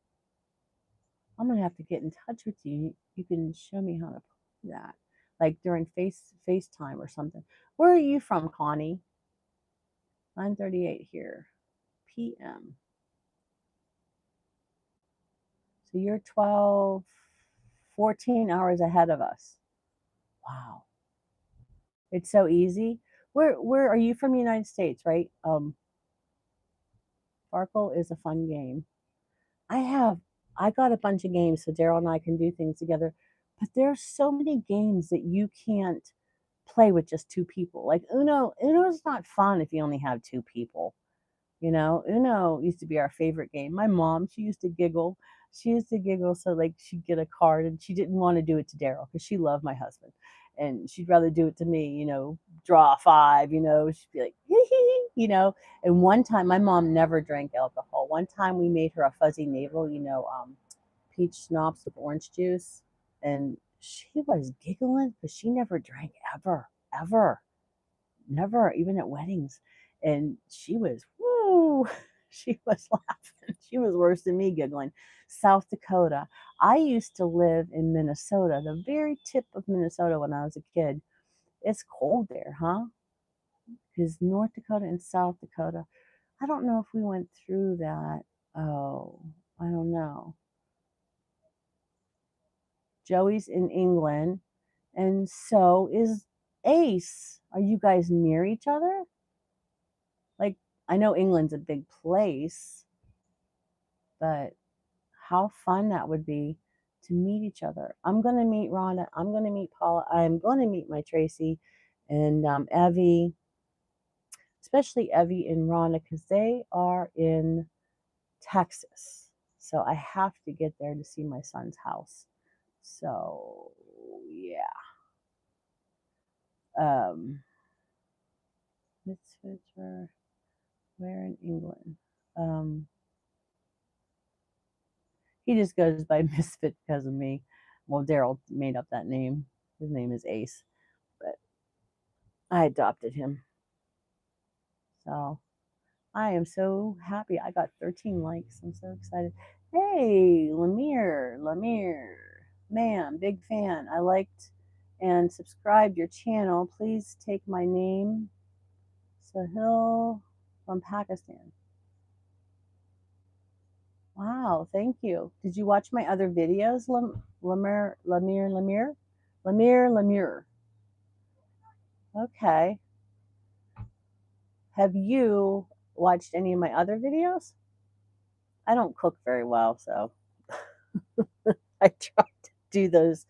I'm gonna have to get in touch with you. You can show me how to play that, like during FaceTime or something. Where are you from, Connie? 9:38 here, p.m. So you're 12, 14 hours ahead of us. Wow, it's so easy. Where are you from? The United States, right? Sparkle is a fun game. I have I got a bunch of games so Daryl and I can do things together. But there's so many games that you can't play with just two people. Like Uno is not fun if you only have two people. You know, Uno used to be our favorite game. My mom, she used to giggle. She used to giggle so like she'd get a card and she didn't want to do it to Daryl because she loved my husband. And she'd rather do it to me, draw a five, she'd be like, hee hee, And one time my mom never drank alcohol. One time we made her a fuzzy navel, peach schnapps with orange juice. And she was giggling because she never drank ever, ever. Never, even at weddings. And she was, woo, she was laughing. She was worse than me giggling. South Dakota. I used to live in Minnesota, the very tip of Minnesota when I was a kid. It's cold there, huh? Because North Dakota and South Dakota, I don't know if we went through that. Oh, I don't know. Joey's in England, and so is Ace. Are you guys near each other? Like, I know England's a big place, but how fun that would be to meet each other. I'm going to meet Rhonda. I'm going to meet Paula. I'm going to meet my Tracy and Evie, especially Evie and Rhonda, because they are in Texas. So I have to get there to see my son's house. So, yeah. Misfits were where in England? Um, He just goes by Misfit because of me. Well, Daryl made up that name. His name is Ace, but I adopted him. So I am so happy. I got 13 likes. I'm so excited. Hey, Lemire, ma'am, big fan. I liked and subscribed your channel. Please take my name, Sahil from Pakistan. Wow, thank you. Did you watch my other videos, Lemire? Okay. Have you watched any of my other videos? I don't cook very well, so I tried to do those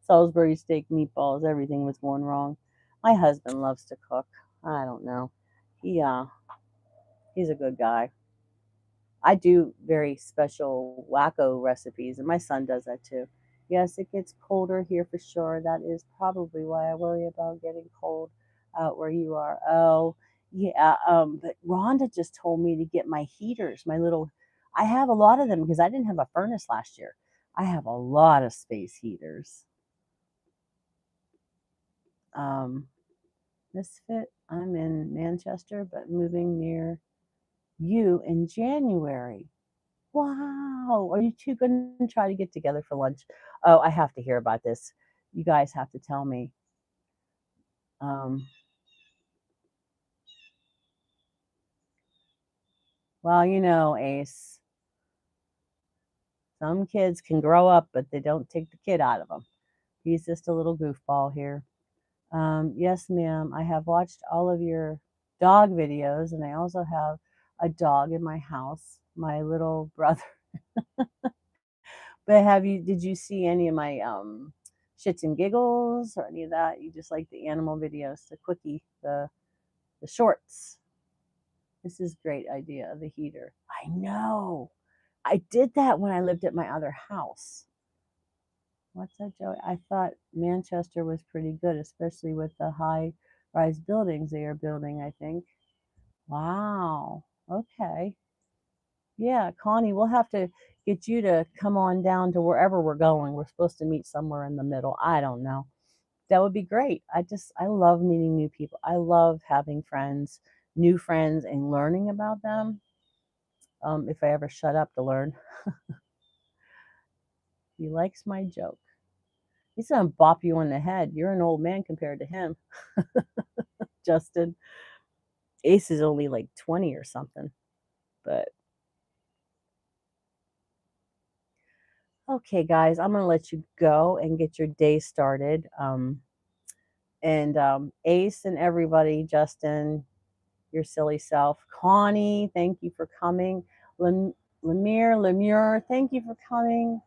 Salisbury steak meatballs. Everything was going wrong. My husband loves to cook. I don't know. He's a good guy. I do very special wacko recipes, and my son does that too. Yes, it gets colder here for sure. That is probably why I worry about getting cold out where you are. Oh, yeah. But Rhonda just told me to get my heaters, my little. I have a lot of them because I didn't have a furnace last year. I have a lot of space heaters. Um, Misfit, I'm in Manchester, but moving near you in January. Wow. Are you two going to try to get together for lunch? Oh, I have to hear about this. You guys have to tell me. Um, well, Ace, some kids can grow up, but they don't take the kid out of them. He's just a little goofball here. Yes, ma'am. I have watched all of your dog videos, and I also have a dog in my house, my little brother. But did you see any of my shits and giggles or any of that? You just like the animal videos, the quickie, the shorts. This is a great idea, the heater. I know. I did that when I lived at my other house. What's that, Joey? I thought Manchester was pretty good, especially with the high rise buildings they are building, I think. Wow. Okay. Yeah, Connie, we'll have to get you to come on down to wherever we're going. We're supposed to meet somewhere in the middle. I don't know. That would be great. I love meeting new people. I love having friends, new friends, and learning about them. if I ever shut up to learn. He likes my joke. He's gonna bop you on the head. You're an old man compared to him, Justin. Ace is only like 20 or something. But okay, guys, I'm gonna let you go and get your day started. And Ace and everybody, Justin, your silly self, Connie, thank you for coming. Lemire, thank you for coming.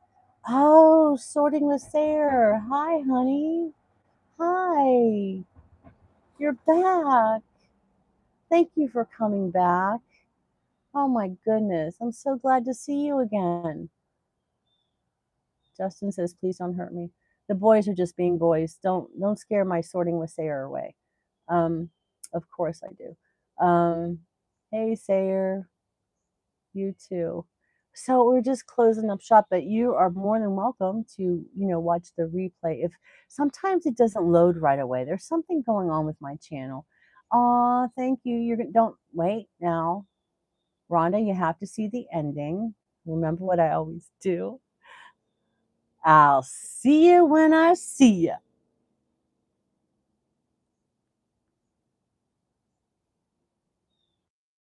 Oh, sorting with Sarah. Hi, honey. Hi. You're back. Thank you for coming back. Oh my goodness. I'm so glad to see you again. Justin says, please don't hurt me. The boys are just being boys. Don't scare my sorting with Sayer away. Of course I do. Hey Sayer, you too. So we're just closing up shop, but you are more than welcome to, watch the replay. If sometimes it doesn't load right away, there's something going on with my channel. Aw, thank you. Don't wait now. Rhonda, you have to see the ending. Remember what I always do. I'll see you when I see you.